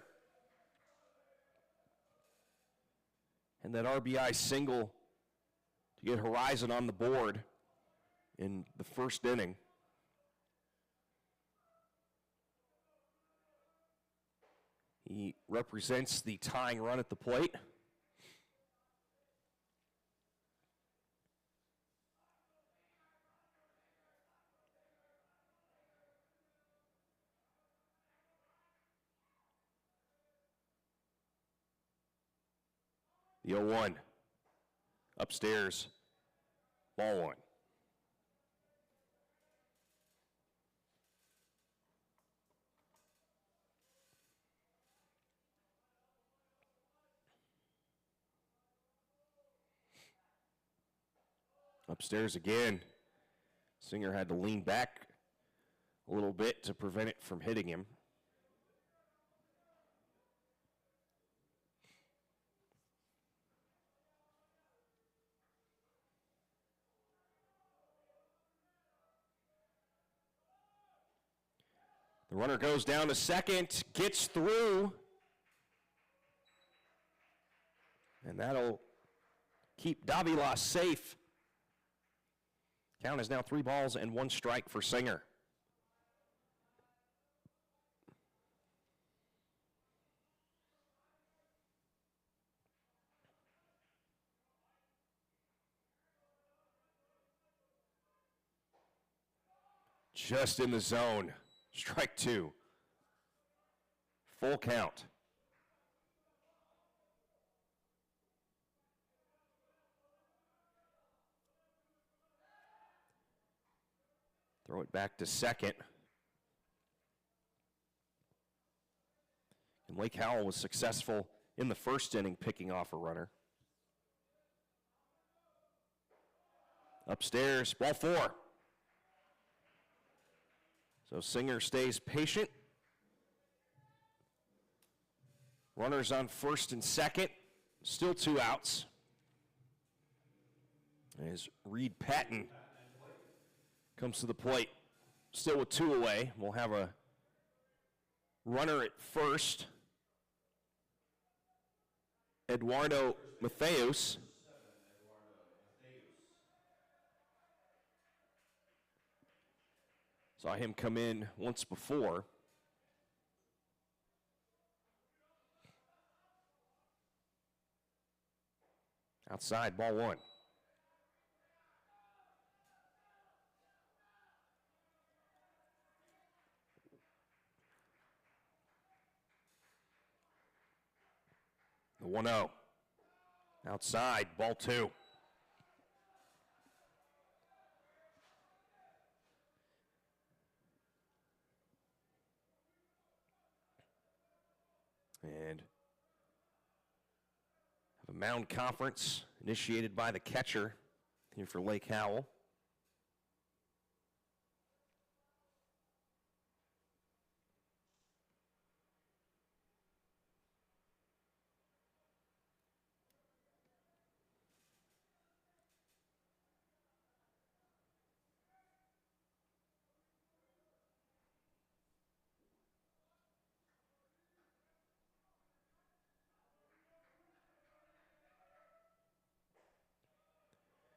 And that RBI single to get Horizon on the board in the first inning. He represents the tying run at the plate. The 0-1. Upstairs. Ball 1. Upstairs again. Singer had to lean back a little bit to prevent it from hitting him. The runner goes down to second, gets through, and that'll keep Davila safe. Count is now 3 balls and 1 strike for Singer. Just in the zone. Strike two. Full count. Throw it back to second. And Lake Howell was successful in the first inning picking off a runner. Upstairs, ball four. So Singer stays patient. Runners on first and second. Still two outs. As Reed Patton comes to the plate. Still with two away. We'll have a runner at first. Eduardo Matheus. Saw him come in once before. Outside, ball one. The 1-0. Outside, ball two. And have a mound conference initiated by the catcher here for Lake Howell.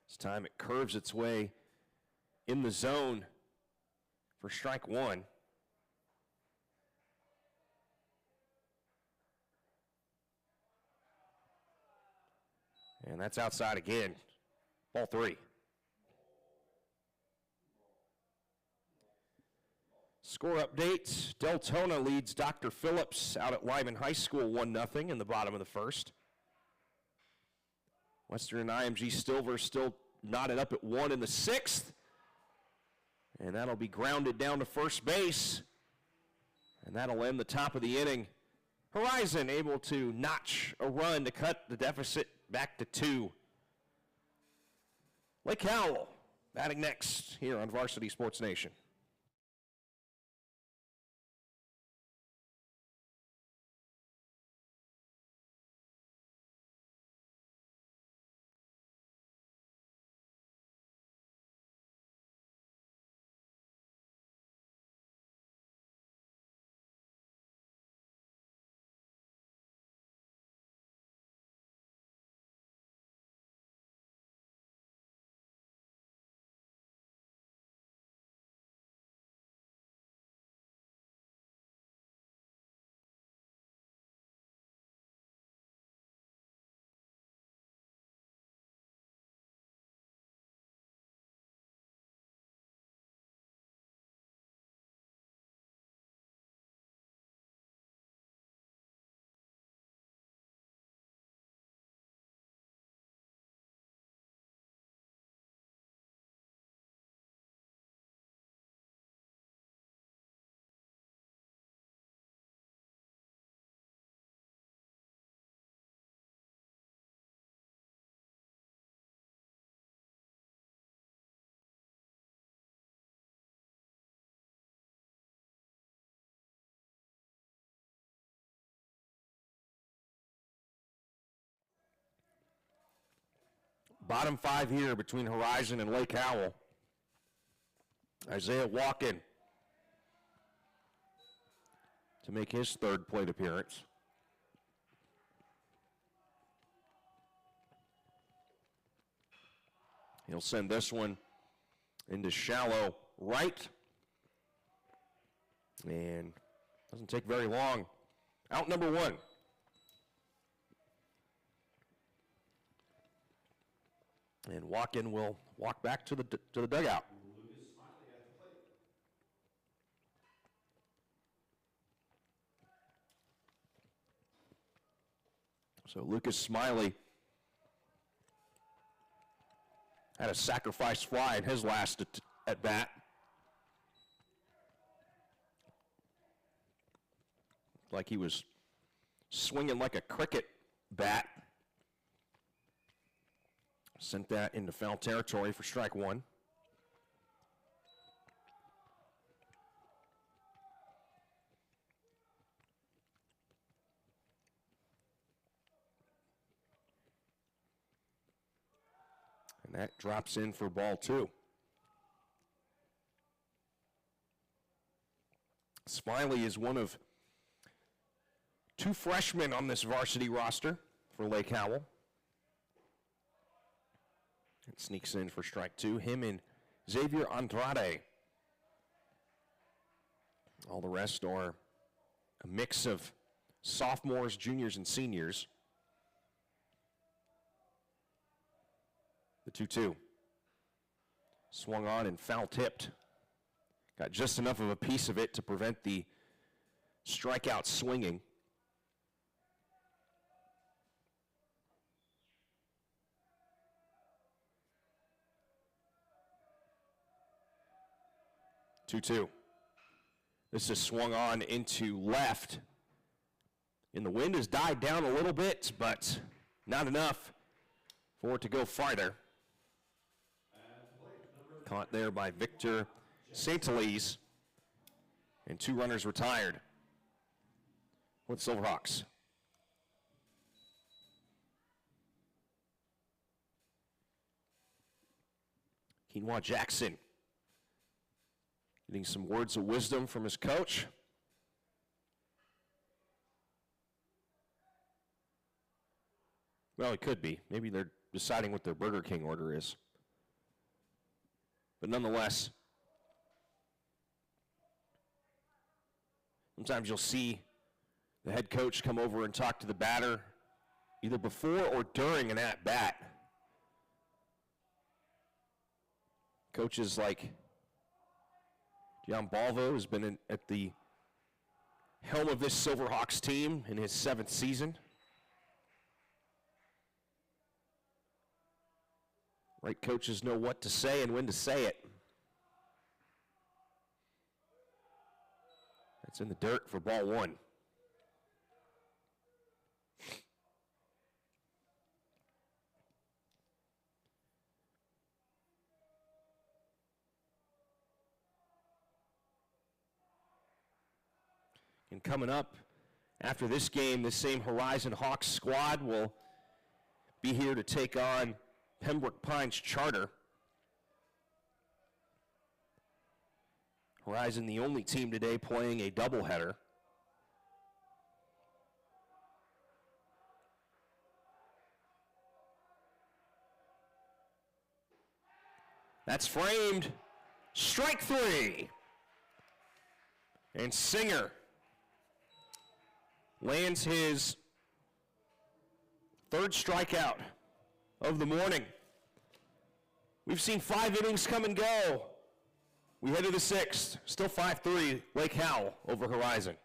This time it curves its way in the zone for strike one. And that's outside again. Ball three. Score update. Deltona leads Dr. Phillips out at Lyman High School 1-0 in the bottom of the first. Western IMG Silver still knotted up at 1 in the sixth. And that'll be grounded down to first base. And that'll end the top of the inning. Horizon able to notch a run to cut the deficit back to 2. Lake Howell batting next here on Varsity Sports Nation. Bottom five here between Horizon and Lake Howell. Isaiah Walken to make his third plate appearance. He'll send this one into shallow right. And doesn't take very long. Out number one. And Walken will walk back to the dugout. Lucas Smiley at the plate. So Lucas Smiley had a sacrifice fly in his last at bat. Like he was swinging like a cricket bat. Sent that into foul territory for strike one. And that drops in for ball two. Smiley is one of two freshmen on this varsity roster for Lake Howell. It sneaks in for strike two. Him and Xavier Andrade. All the rest are a mix of sophomores, juniors, and seniors. The 2-2. Swung on and foul tipped. Got just enough of a piece of it to prevent the strikeout swinging. Two. This is swung on into left. And the wind has died down a little bit, but not enough for it to go farther. Caught there by Victor Saint-Elise. And two runners retired with Silverhawks. Quinoa Jackson getting some words of wisdom from his coach. Well, it could be. Maybe they're deciding what their Burger King order is. But nonetheless, sometimes you'll see the head coach come over and talk to the batter either before or during an at-bat. Coaches like Gian Balvo has been at the helm of this Silverhawks team in his 7th season. Right coaches know what to say and when to say it. That's in the dirt for ball one. And coming up after this game, this same Horizon Hawks squad will be here to take on Pembroke Pines Charter. Horizon, the only team today playing a doubleheader. That's framed. Strike three. And Singer lands his 3rd strikeout of the morning. We've seen 5 innings come and go. We head to the 6th. Still 5-3, Lake Howell over Horizon.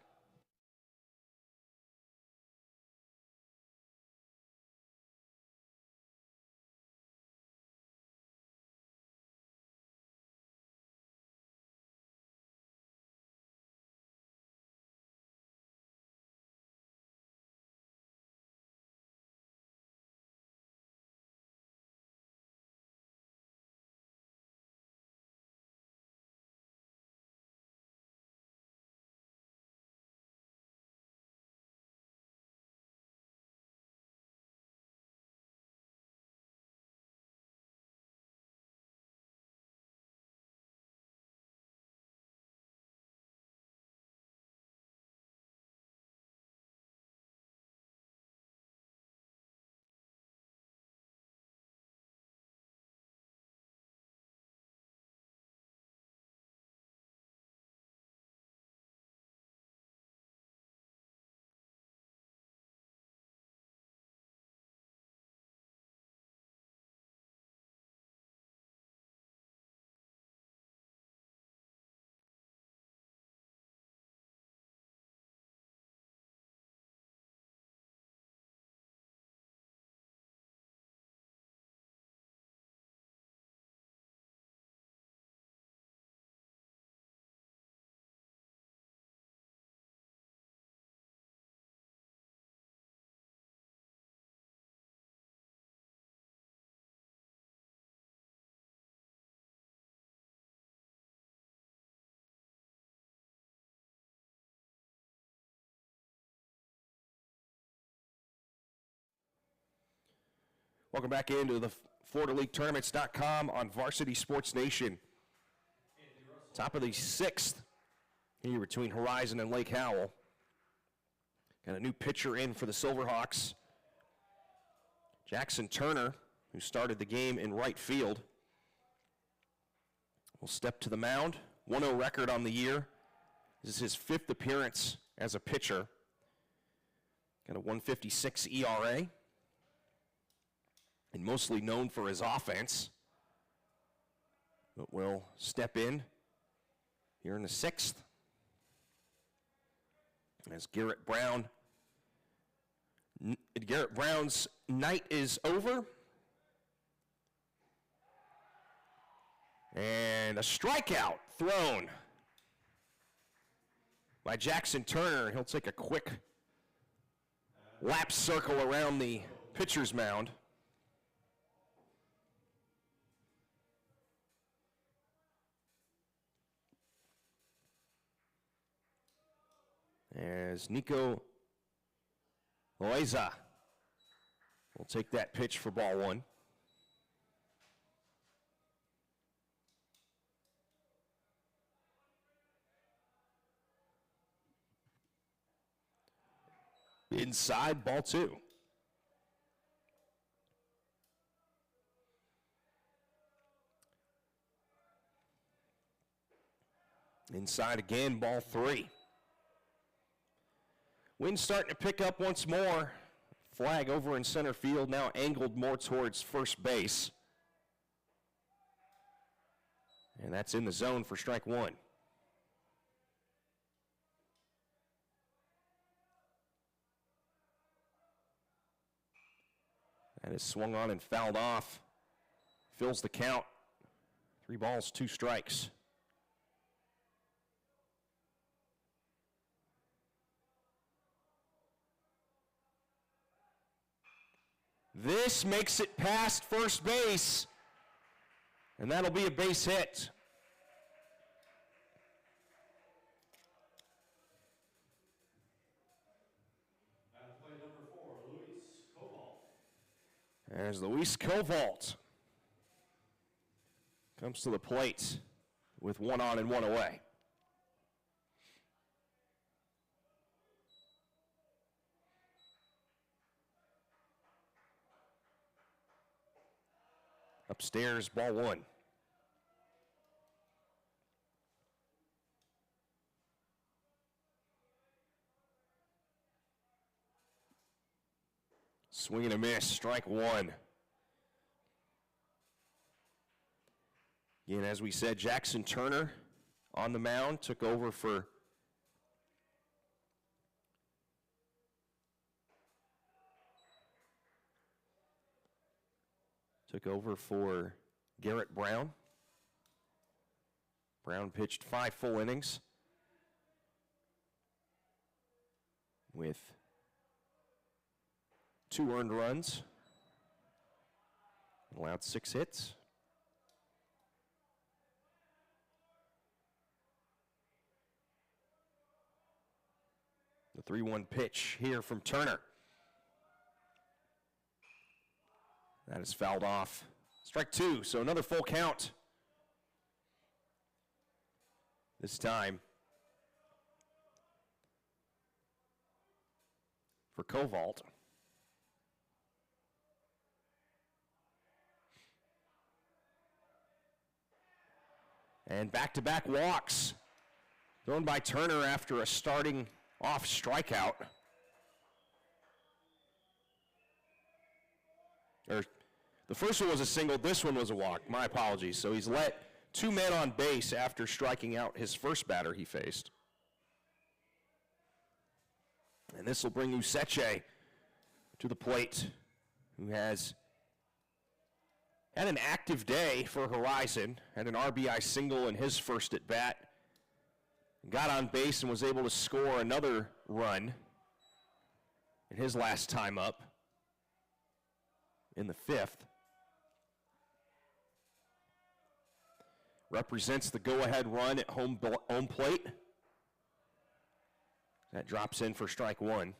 Welcome back into the Florida League Tournaments.com on Varsity Sports Nation. Top of the 6th here between Horizon and Lake Howell. Got a new pitcher in for the Silverhawks. Jackson Turner, who started the game in right field, will step to the mound. 1-0 record on the year. This is his 5th appearance as a pitcher. Got a 1.56 ERA. And mostly known for his offense. But will step in here in the 6th. As Garrett Brown's night is over. And a strikeout thrown by Jackson Turner. He'll take a quick lap circle around the pitcher's mound. As Nico Loaiza will take that pitch for ball 1. Inside, ball 2. Inside again, ball 3. Wind starting to pick up once more. Flag over in center field, now angled more towards first base. And that's in the zone for strike 1. That is swung on and fouled off. Fills the count. 3 balls, 2 strikes. This makes it past first base, and that'll be a base hit. And play number 4, Luis Cobalt. As Luis Cobalt comes to the plate with 1 on and 1 away. Upstairs, ball 1. Swing and a miss, strike 1. Again, as we said, Jackson Turner on the mound, took over for Garrett Brown. Brown pitched 5 full innings with 2 earned runs, allowed 6 hits. The 3-1 pitch here from Turner. That is fouled off. Strike 2, so another full count. This time for Cobalt. And back-to-back walks thrown by Turner after a starting off strikeout. The first one was a single, this one was a walk. My apologies. So he's let 2 men on base after striking out his first batter he faced. And this will bring Useche to the plate, who has had an active day for Horizon, had an RBI single in his first at bat, got on base and was able to score another run in his last time up in the 5th. Represents the go-ahead run at home plate. That drops in for strike 1.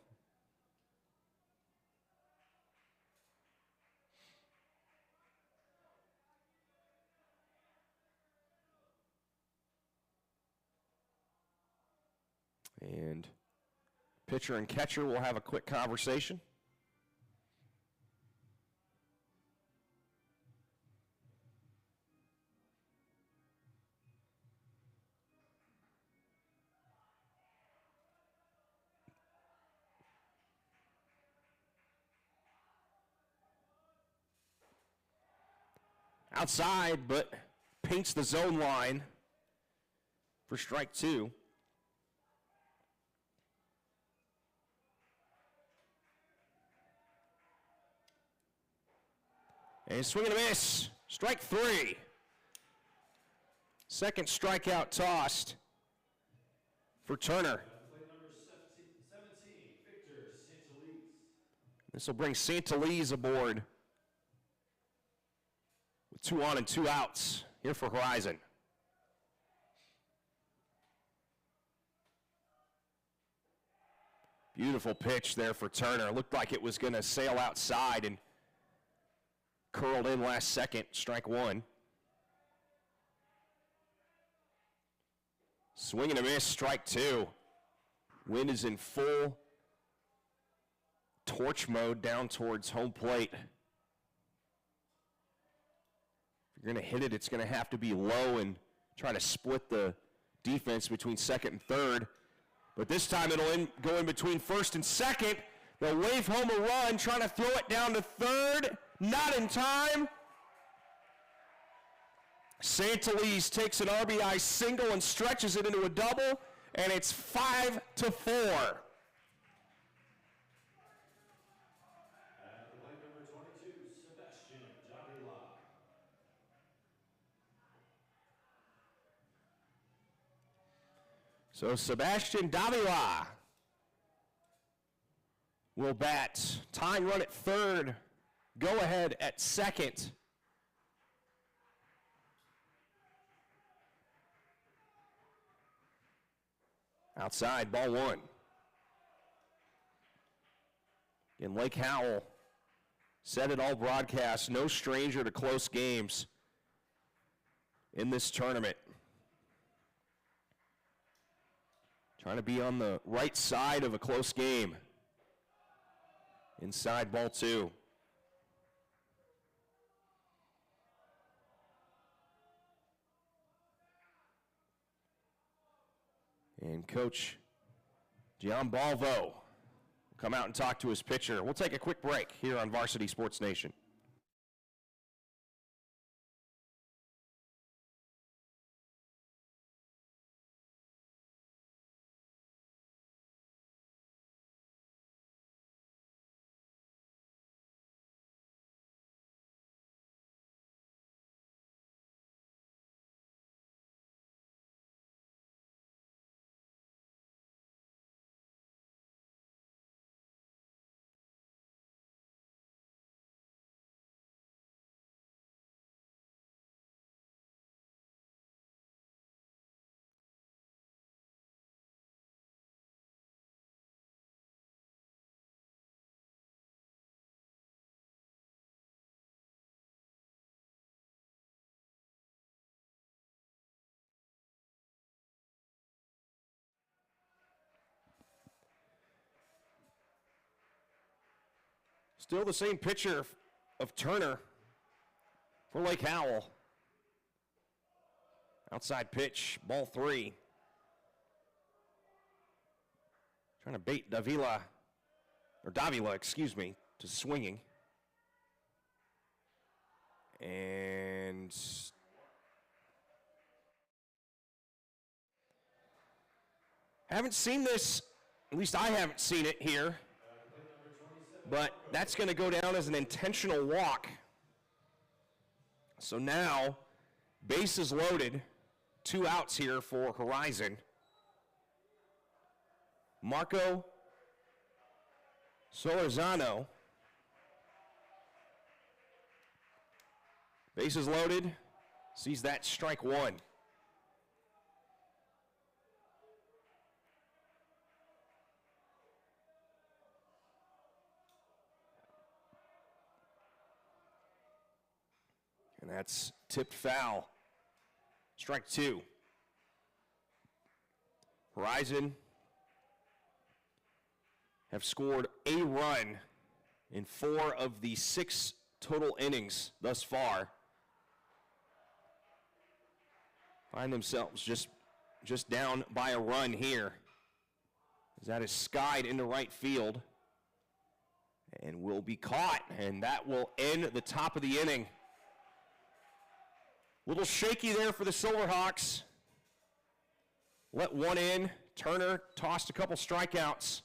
And pitcher and catcher will have a quick conversation. Outside, but paints the zone line for strike two. And swing and a miss. Strike three. Second strikeout tossed for Turner. Plate number 17, Victor Santeliz. This will bring Santeliz aboard with 2 on and 2 outs here for Horizon. Beautiful pitch there for Turner. Looked like it was going to sail outside and curled in last second, strike one. Swing and a miss, strike two. Wind is in full torch mode down towards home plate. If you're going to hit it, it's going to have to be low and try to split the defense between second and third. But this time it'll go in between first and second. They'll wave home a run, trying to throw it down to third. Not in time. Santeliz takes an RBI single and stretches it into a double, and it's 5-4. At plate number 22, Sebastian Davila. So Sebastian Davila will bat. Tying run at third. Go ahead at second. Outside, ball one. In Lake Howell, said it all broadcast, no stranger to close games in this tournament. Trying to be on the right side of a close game. Inside, ball two. And Coach Giambalvo will come out and talk to his pitcher. We'll take a quick break here on Varsity Sports Nation. Still the same pitcher of Turner for Lake Howell. Outside pitch, ball three. Trying to bait Davila, excuse me, to swinging. And haven't seen this, at least I haven't seen it here. But that's going to go down as an intentional walk. So now, bases loaded, 2 outs here for Horizon. Marco Solorzano. Bases loaded, sees that strike one. And that's tipped foul. Strike two. Horizon have scored a run in 4 of the 6 total innings thus far. Find themselves just down by a run here. As that is skied into right field and will be caught, and that will end the top of the inning. Little shaky there for the Silverhawks. Let one in. Turner tossed a couple strikeouts.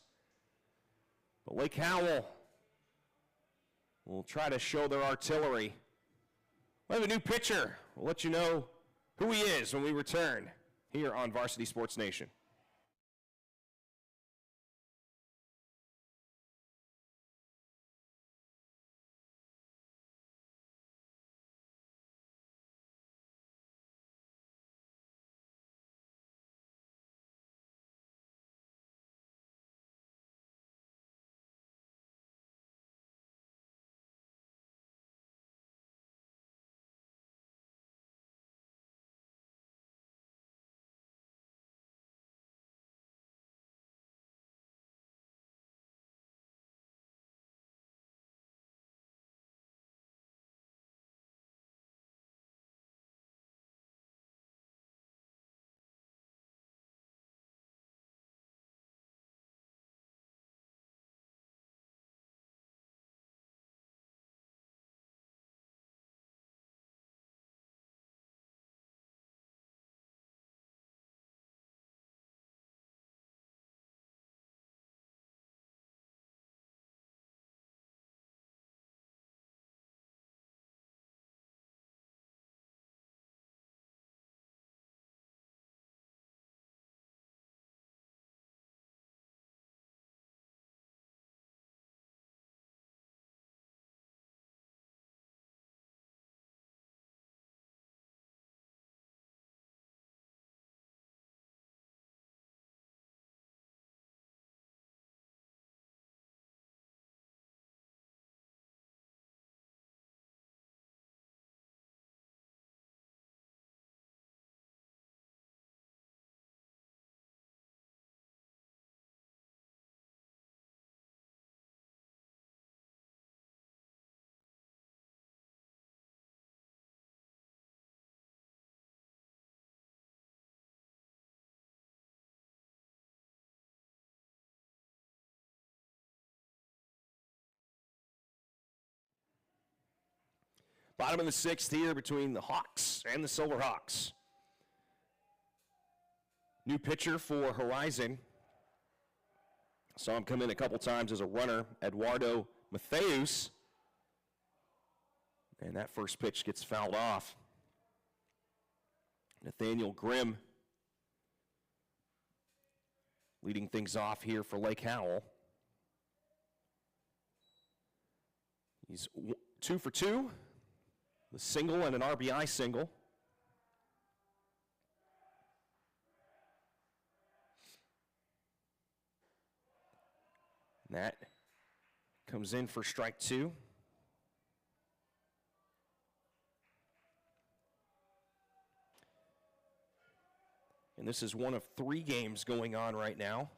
But Lake Howell will try to show their artillery. We have a new pitcher. We'll let you know who he is when we return here on Varsity Sports Nation. Bottom of the 6th here between the Hawks and the Silverhawks. New pitcher for Horizon. Saw him come in a couple times as a runner, Eduardo Matheus. And that first pitch gets fouled off. Nathaniel Grimm leading things off here for Lake Howell. He's 2 for 2. A single and an RBI single. And that comes in for strike 2. And this is one of 3 games going on right now.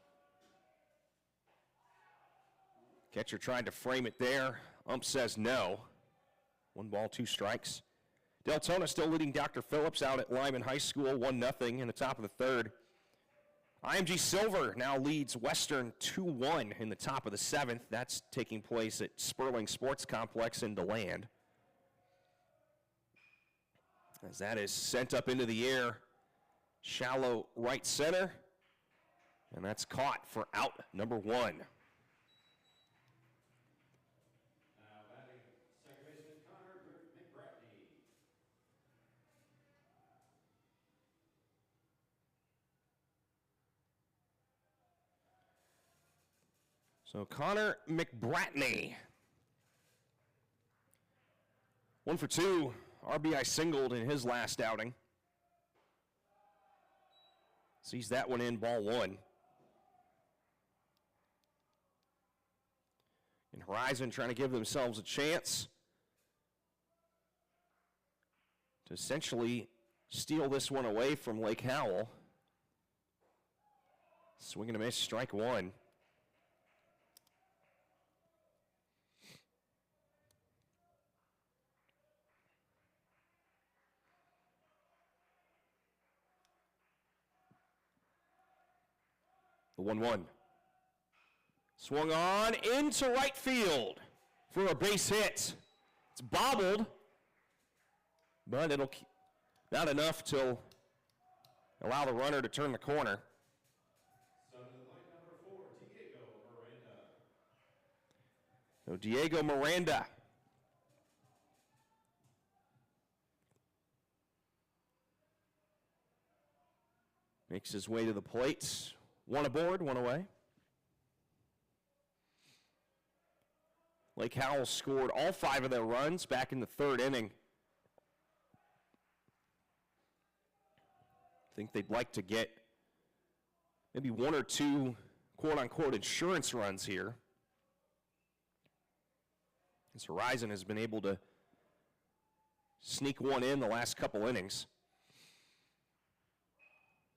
Catcher tried to frame it there. Ump says no. 1 ball, 2 strikes. Deltona still leading Dr. Phillips out at Lyman High School, 1-0 in the top of the 3rd. IMG Silver now leads Western 2-1 in the top of the 7th. That's taking place at Sperling Sports Complex in DeLand. As that is sent up into the air, shallow right center, and that's caught for out number 1. So Connor McBratney, 1 for 2, RBI singled in his last outing. Sees that one in, ball 1. And Horizon trying to give themselves a chance to essentially steal this one away from Lake Howell. Swing and a miss, strike 1. The 1-1. Swung on into right field for a base hit. It's bobbled, but it'll not enough to allow the runner to turn the corner. So to the plate, number 4, Diego Miranda. So Diego Miranda. Makes his way to the plate. One aboard, one away. Lake Howell scored all 5 of their runs back in the 3rd inning. I think they'd like to get maybe 1 or 2 quote-unquote insurance runs here. As Horizon has been able to sneak one in the last couple innings.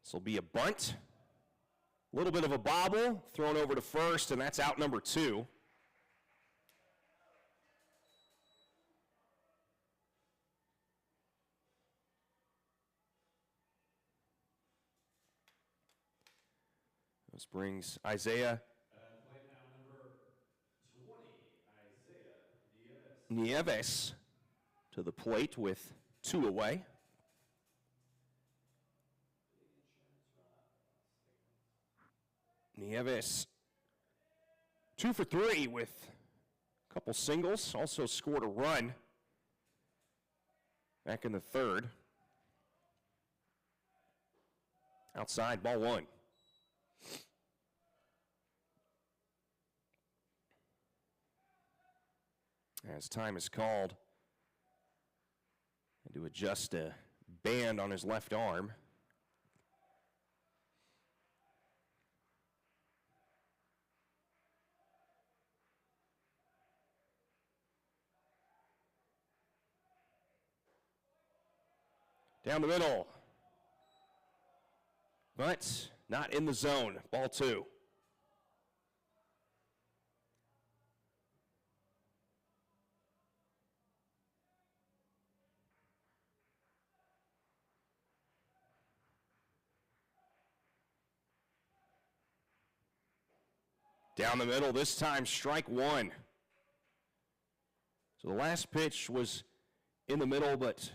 This will be a bunt. A little bit of a bobble, thrown over to first, and that's out number 2. This brings Isaiah Plate now, number 20, Isaiah Nieves to the plate with 2 away. Nieves 2 for 3 with a couple singles. Also scored a run back in the 3rd. Outside, ball 1. As time is called, and to adjust a band on his left arm. Down the middle, but not in the zone. Ball 2. Down the middle, this time strike 1. So the last pitch was in the middle, but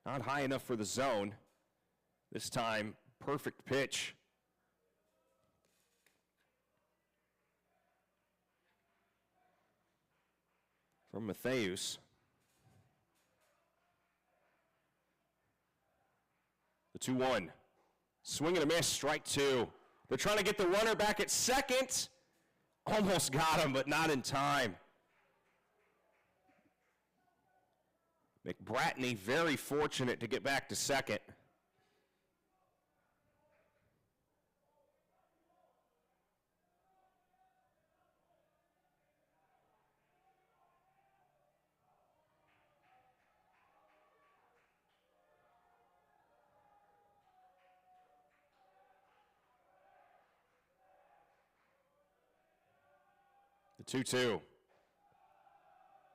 not high enough for the zone. This time, perfect pitch. From Matthews. The 2-1. Swing and a miss, strike 2. They're trying to get the runner back at second. Almost got him, but not in time. McBratney very fortunate to get back to second. The 2-2.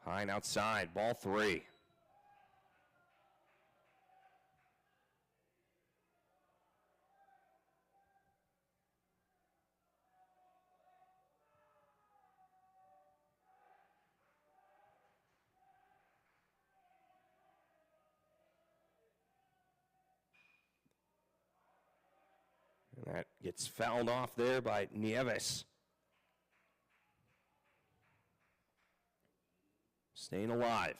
High and outside, ball 3. And that gets fouled off there by Nieves. Staying alive.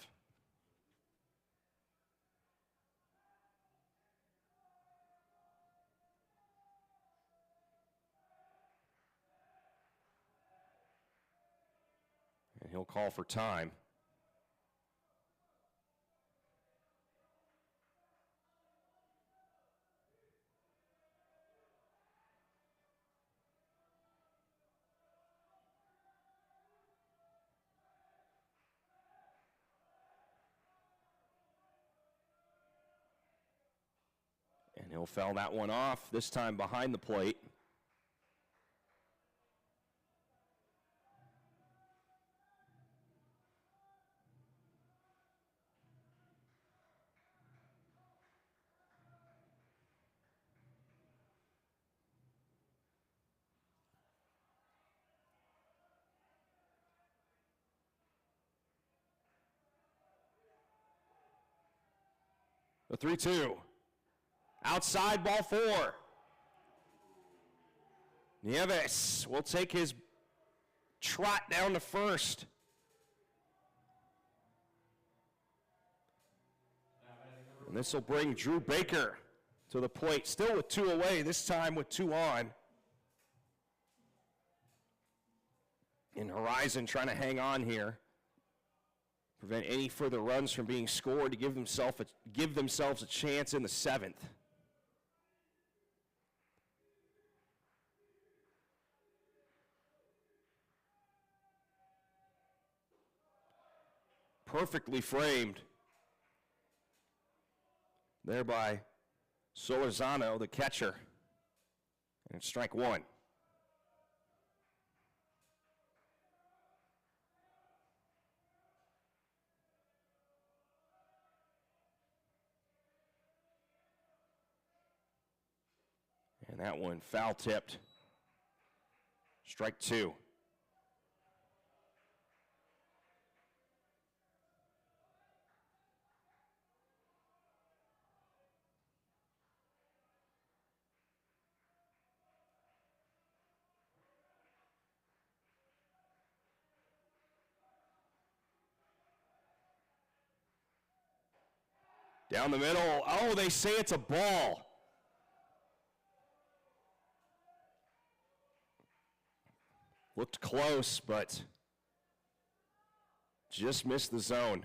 And he'll call for time. And he'll foul that one off, this time behind the plate. The 3-2. Outside, ball 4. Nieves will take his trot down to first. And this will bring Drew Baker to the plate. Still with 2 away, this time with 2 on. And Horizon trying to hang on here. Prevent any further runs from being scored to give themselves a chance in the 7th. Perfectly framed there by Solorzano, the catcher. And it's strike 1. And that one foul tipped. Strike 2. Down the middle. Oh, they say it's a ball. Looked close, but just missed the zone.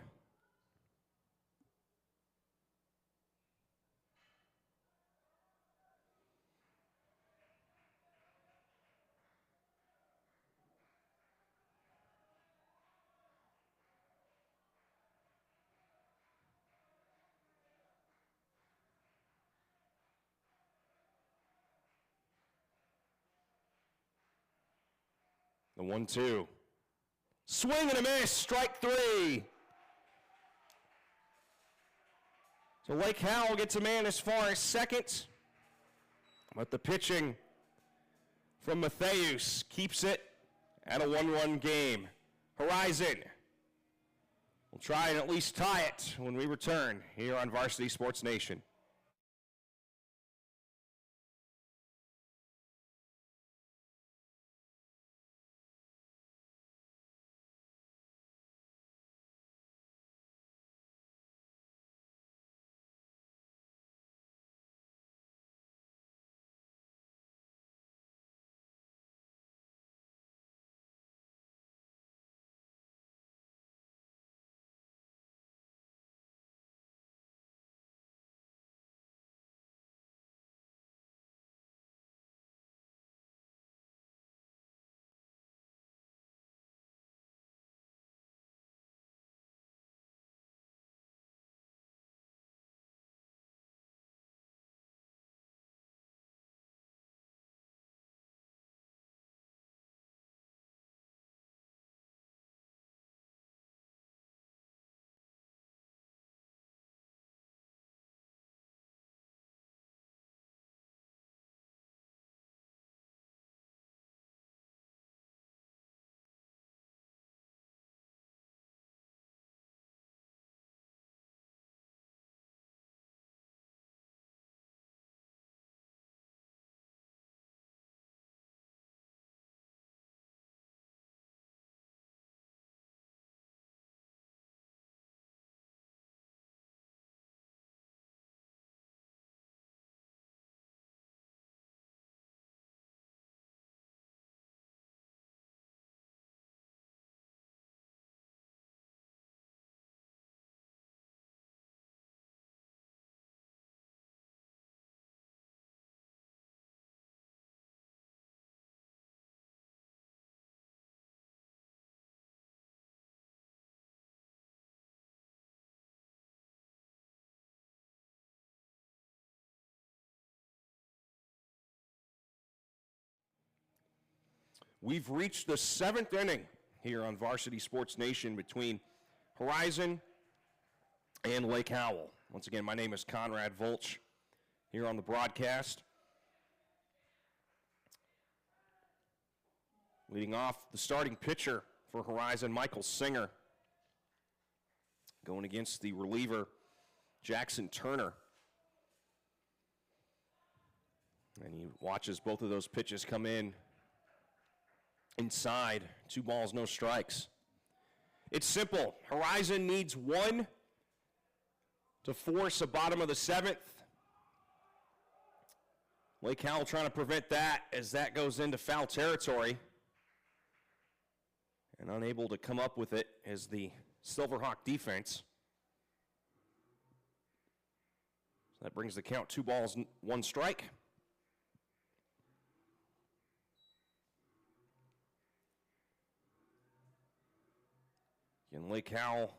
The 1-2. Swing and a miss, strike 3. So Lake Howell gets a man as far as second. But the pitching from Matthews keeps it at a 1-1 game. Horizon will try and at least tie it when we return here on Varsity Sports Nation. We've reached the 7th inning here on Varsity Sports Nation between Horizon and Lake Howell. Once again, my name is Conrad Volch here on the broadcast. Leading off, the starting pitcher for Horizon, Michael Singer, going against the reliever, Jackson Turner. And he watches both of those pitches come in inside. 2 balls, no strikes. It's simple. Horizon needs 1 to force a bottom of the 7th. Lake Howell trying to prevent that as that goes into foul territory. And unable to come up with it is the Silverhawk defense. So that brings the count 2 balls, 1 strike. And Lake Howell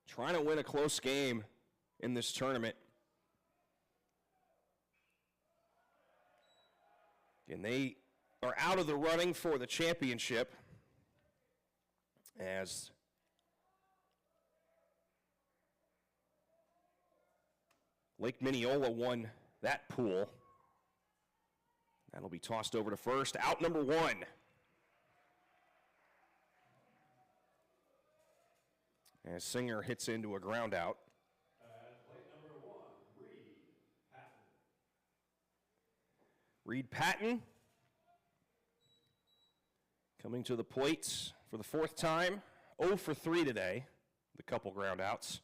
trying to win a close game in this tournament. And they are out of the running for the championship as Lake Minneola won that pool. That'll be tossed over to first. Out number 1. As Singer hits into a ground out. Plate number 1, Reed Patton. Reed Patton coming to the plate for the 4th time. 0 for 3 today, the couple ground outs.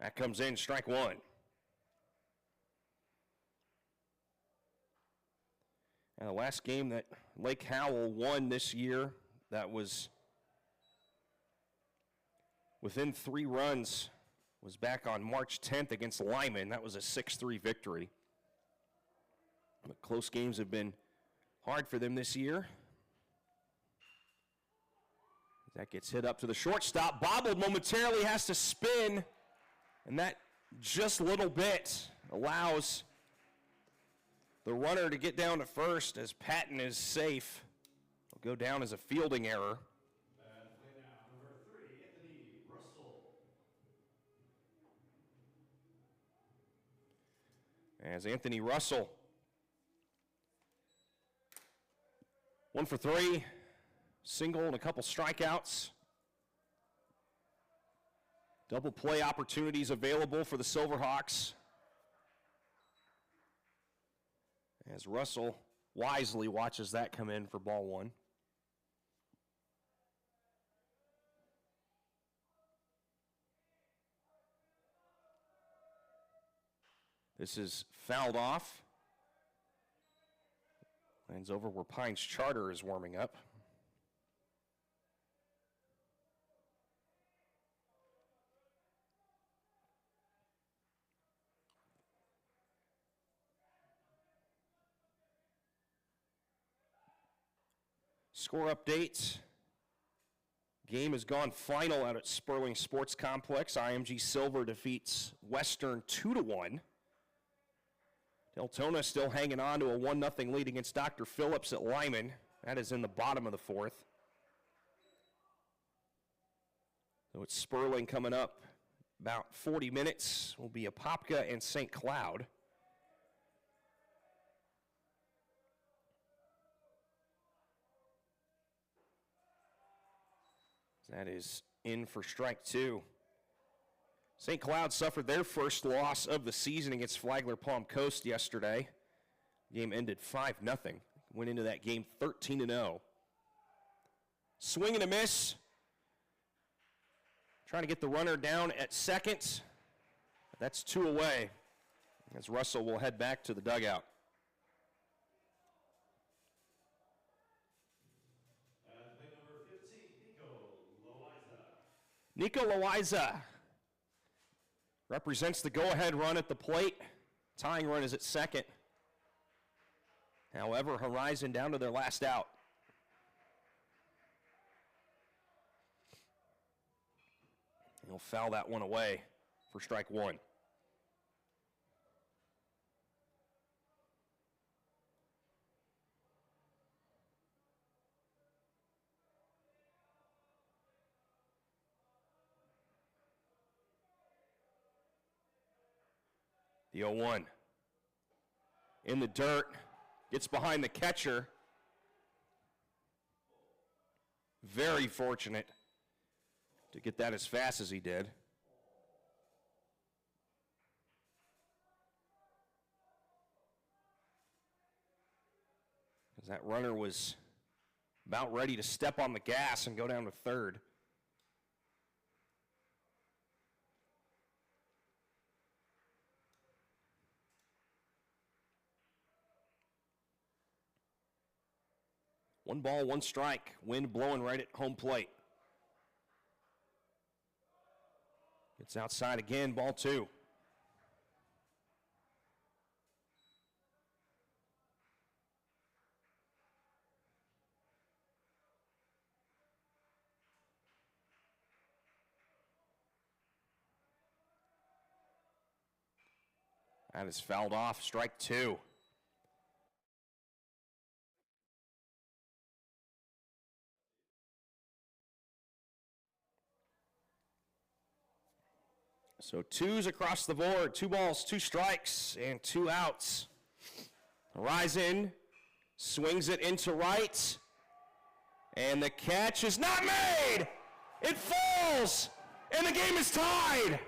That comes in, strike 1. And the last game that Lake Howell won this year, that was within 3 runs, was back on March 10th against Lyman. That was a 6-3 victory. But close games have been hard for them this year. That gets hit up to the shortstop. Bobbled momentarily, has to spin. And that just a little bit allows the runner to get down to first as Patton is safe. Will go down as a fielding error. And play now, number 3, Anthony Russell. As Anthony Russell, 1 for 3, single and a couple strikeouts. Double play opportunities available for the Silverhawks. As Russell wisely watches that come in for ball 1. This is fouled off. Lands over where Pines Charter is warming up. Score update. Game has gone final out at Sperling Sports Complex. IMG Silver defeats Western 2-1. Deltona still hanging on to a 1-0 lead against Dr. Phillips at Lyman. That is in the bottom of the 4th. So it's Sperling coming up about 40 minutes. Will be Apopka and St. Cloud. That is in for strike 2. St. Cloud suffered their first loss of the season against Flagler Palm Coast yesterday. Game ended 5-0. Went into that game 13-0. Swing and a miss. Trying to get the runner down at second. That's 2 away as Russell will head back to the dugout. Nico Loiza represents the go-ahead run at the plate. Tying run is at second. However, Horizon down to their last out. He'll foul that one away for strike 1. The 0-1. In the dirt, gets behind the catcher. very fortunate to get that as fast as he did. Because that runner was about ready to step on the gas and go down to third. One ball, one strike. Wind blowing right at home plate. It's outside again, ball two. That is fouled off, strike two. So twos across the board, 2 balls, 2 strikes, and 2 outs. Horizon swings it into right, and the catch is not made. It falls, and the game is tied.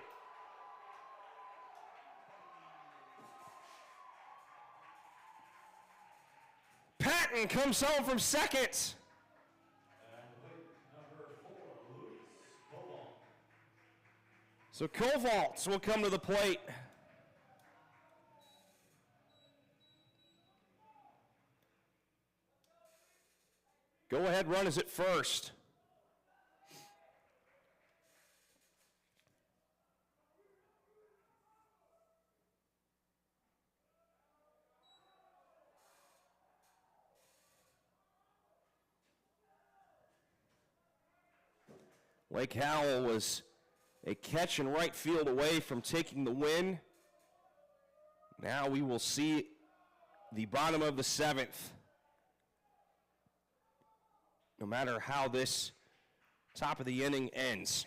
Patton comes home from second. So Kovalts will come to the plate. Go-ahead run is at first. Lake Howell was a catch in right field away from taking the win. Now we will see the bottom of the 7th. No matter how this top of the inning ends.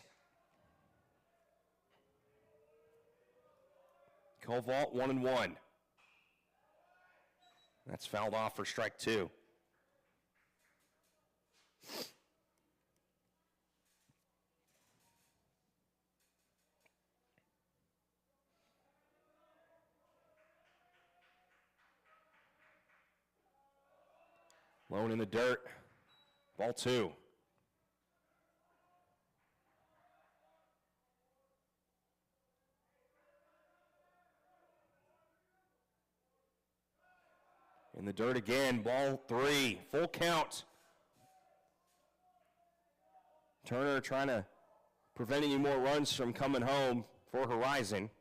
Kovalt 1-1. That's fouled off for strike two. Lone in the dirt. Ball two. In the dirt again, ball three. Full count. Turner trying to prevent any more runs from coming home for Horizon.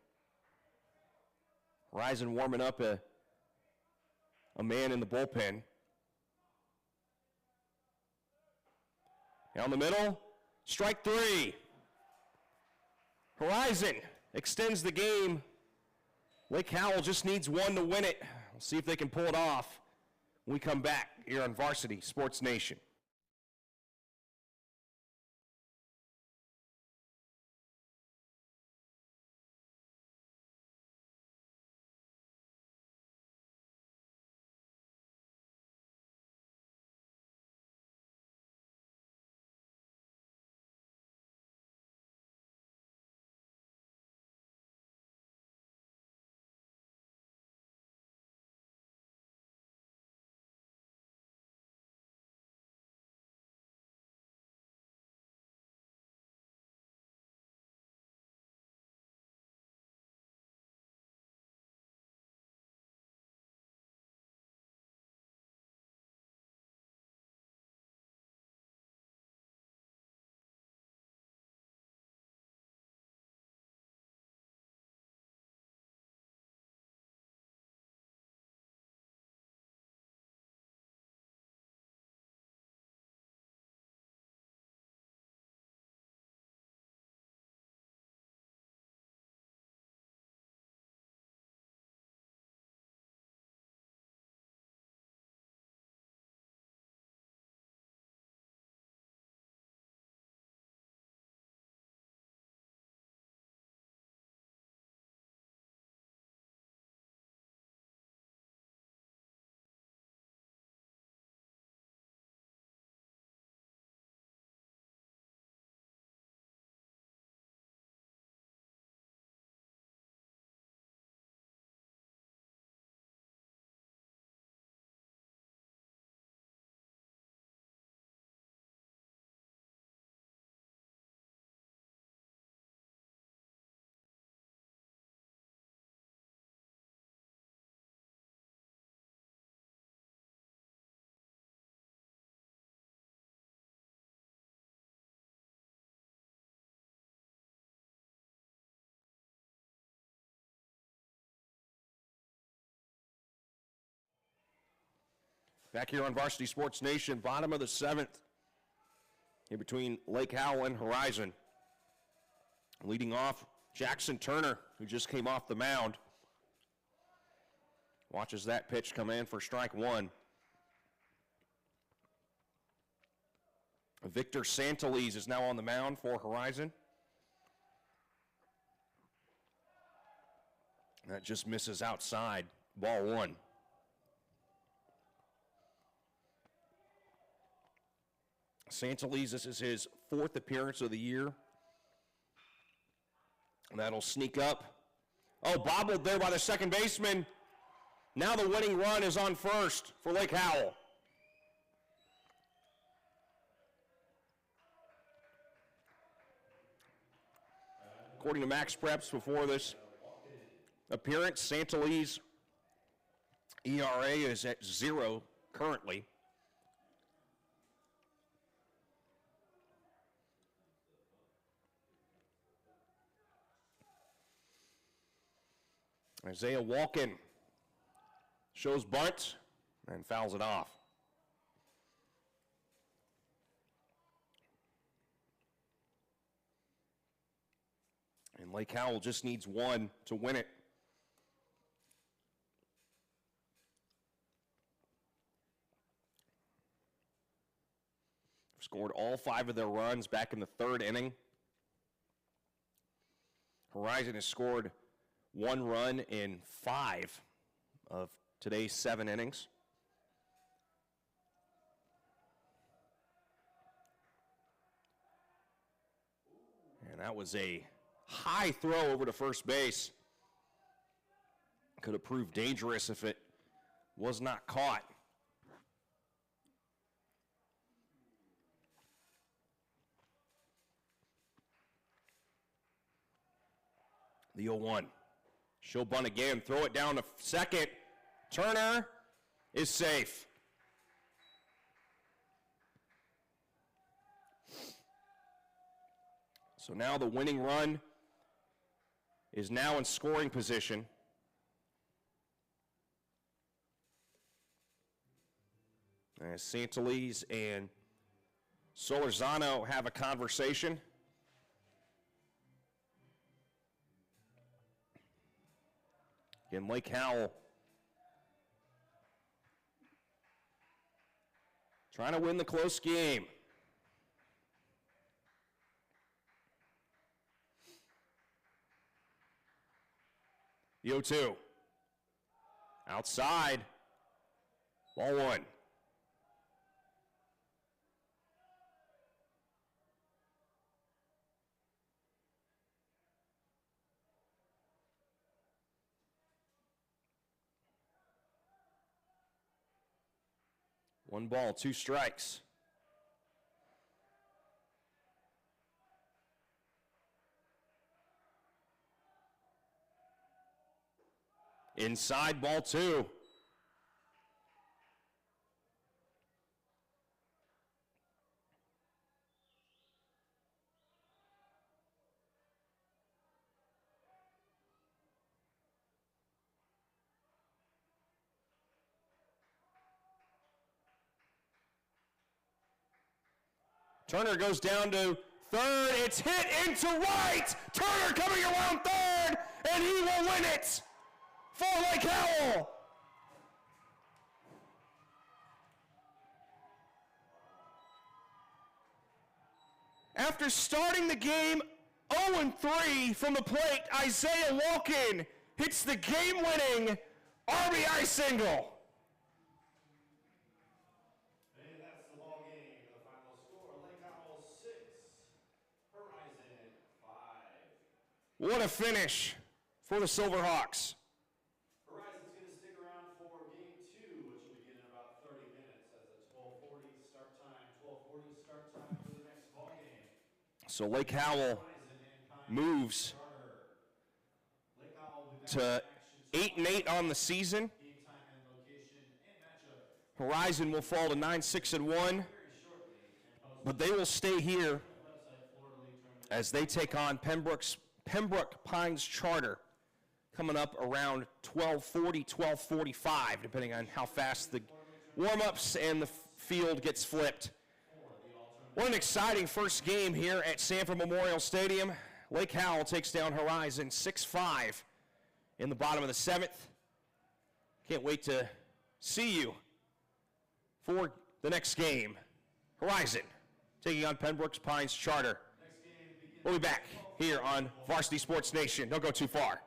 Horizon warming up a man in the bullpen. Down the middle, strike three. Horizon extends the game. Lake Howell just needs one to win it. We'll see if they can pull it off when we come back here on Varsity Sports Nation. Back here on Varsity Sports Nation, bottom of the 7th, in between Lake Howell and Horizon. Leading off, Jackson Turner, who just came off the mound. Watches that pitch come in for strike one. Victor Santeliz is now on the mound for Horizon. That just misses outside. Ball one. Santeliz, this is his 4th appearance of the year. That'll sneak up. Oh, bobbled there by the second baseman. Now the winning run is on first for Lake Howell. According to Max Preps before this appearance, Santeliz ERA is at 0 currently. Isaiah Walken shows bunt and fouls it off. And Lake Howell just needs one to win it. Scored all 5 of their runs back in the 3rd inning. Horizon has scored 1 run in 5 of today's 7 innings. And that was a high throw over to first base. Could have proved dangerous if it was not caught. The 0-1. She'll bunt again, throw it down to second. Turner is safe. So now the winning run is now in scoring position. As Santeliz and Solorzano have a conversation. Again, Lake Howell trying to win the close game. The 0-2. Outside. Ball one. One ball, 2 strikes. Inside, ball 2. Turner goes down to third. It's hit into right. Turner coming around third, and he will win it for Lake Howell. After starting the game 0-3 from the plate, Isaiah Walken hits the game-winning RBI single. What a finish for the Silverhawks. Horizon's going to stick around for game 2, which will begin in about 30 minutes as a 12:40 start time for the next ball game. So Lake Howell moves to 8-8 on the season. Horizon will fall to 9-6-1, but they will stay here as they take on Pembroke Pines Charter coming up around 12:40, 12:45, depending on how fast the warm-ups, and the field gets flipped. What an exciting first game here at Sanford Memorial Stadium. Lake Howell takes down Horizon 6-5 in the bottom of the 7th. Can't wait to see you for the next game. Horizon taking on Pembroke Pines Charter. We'll be back here on Varsity Sports Nation. Don't go too far.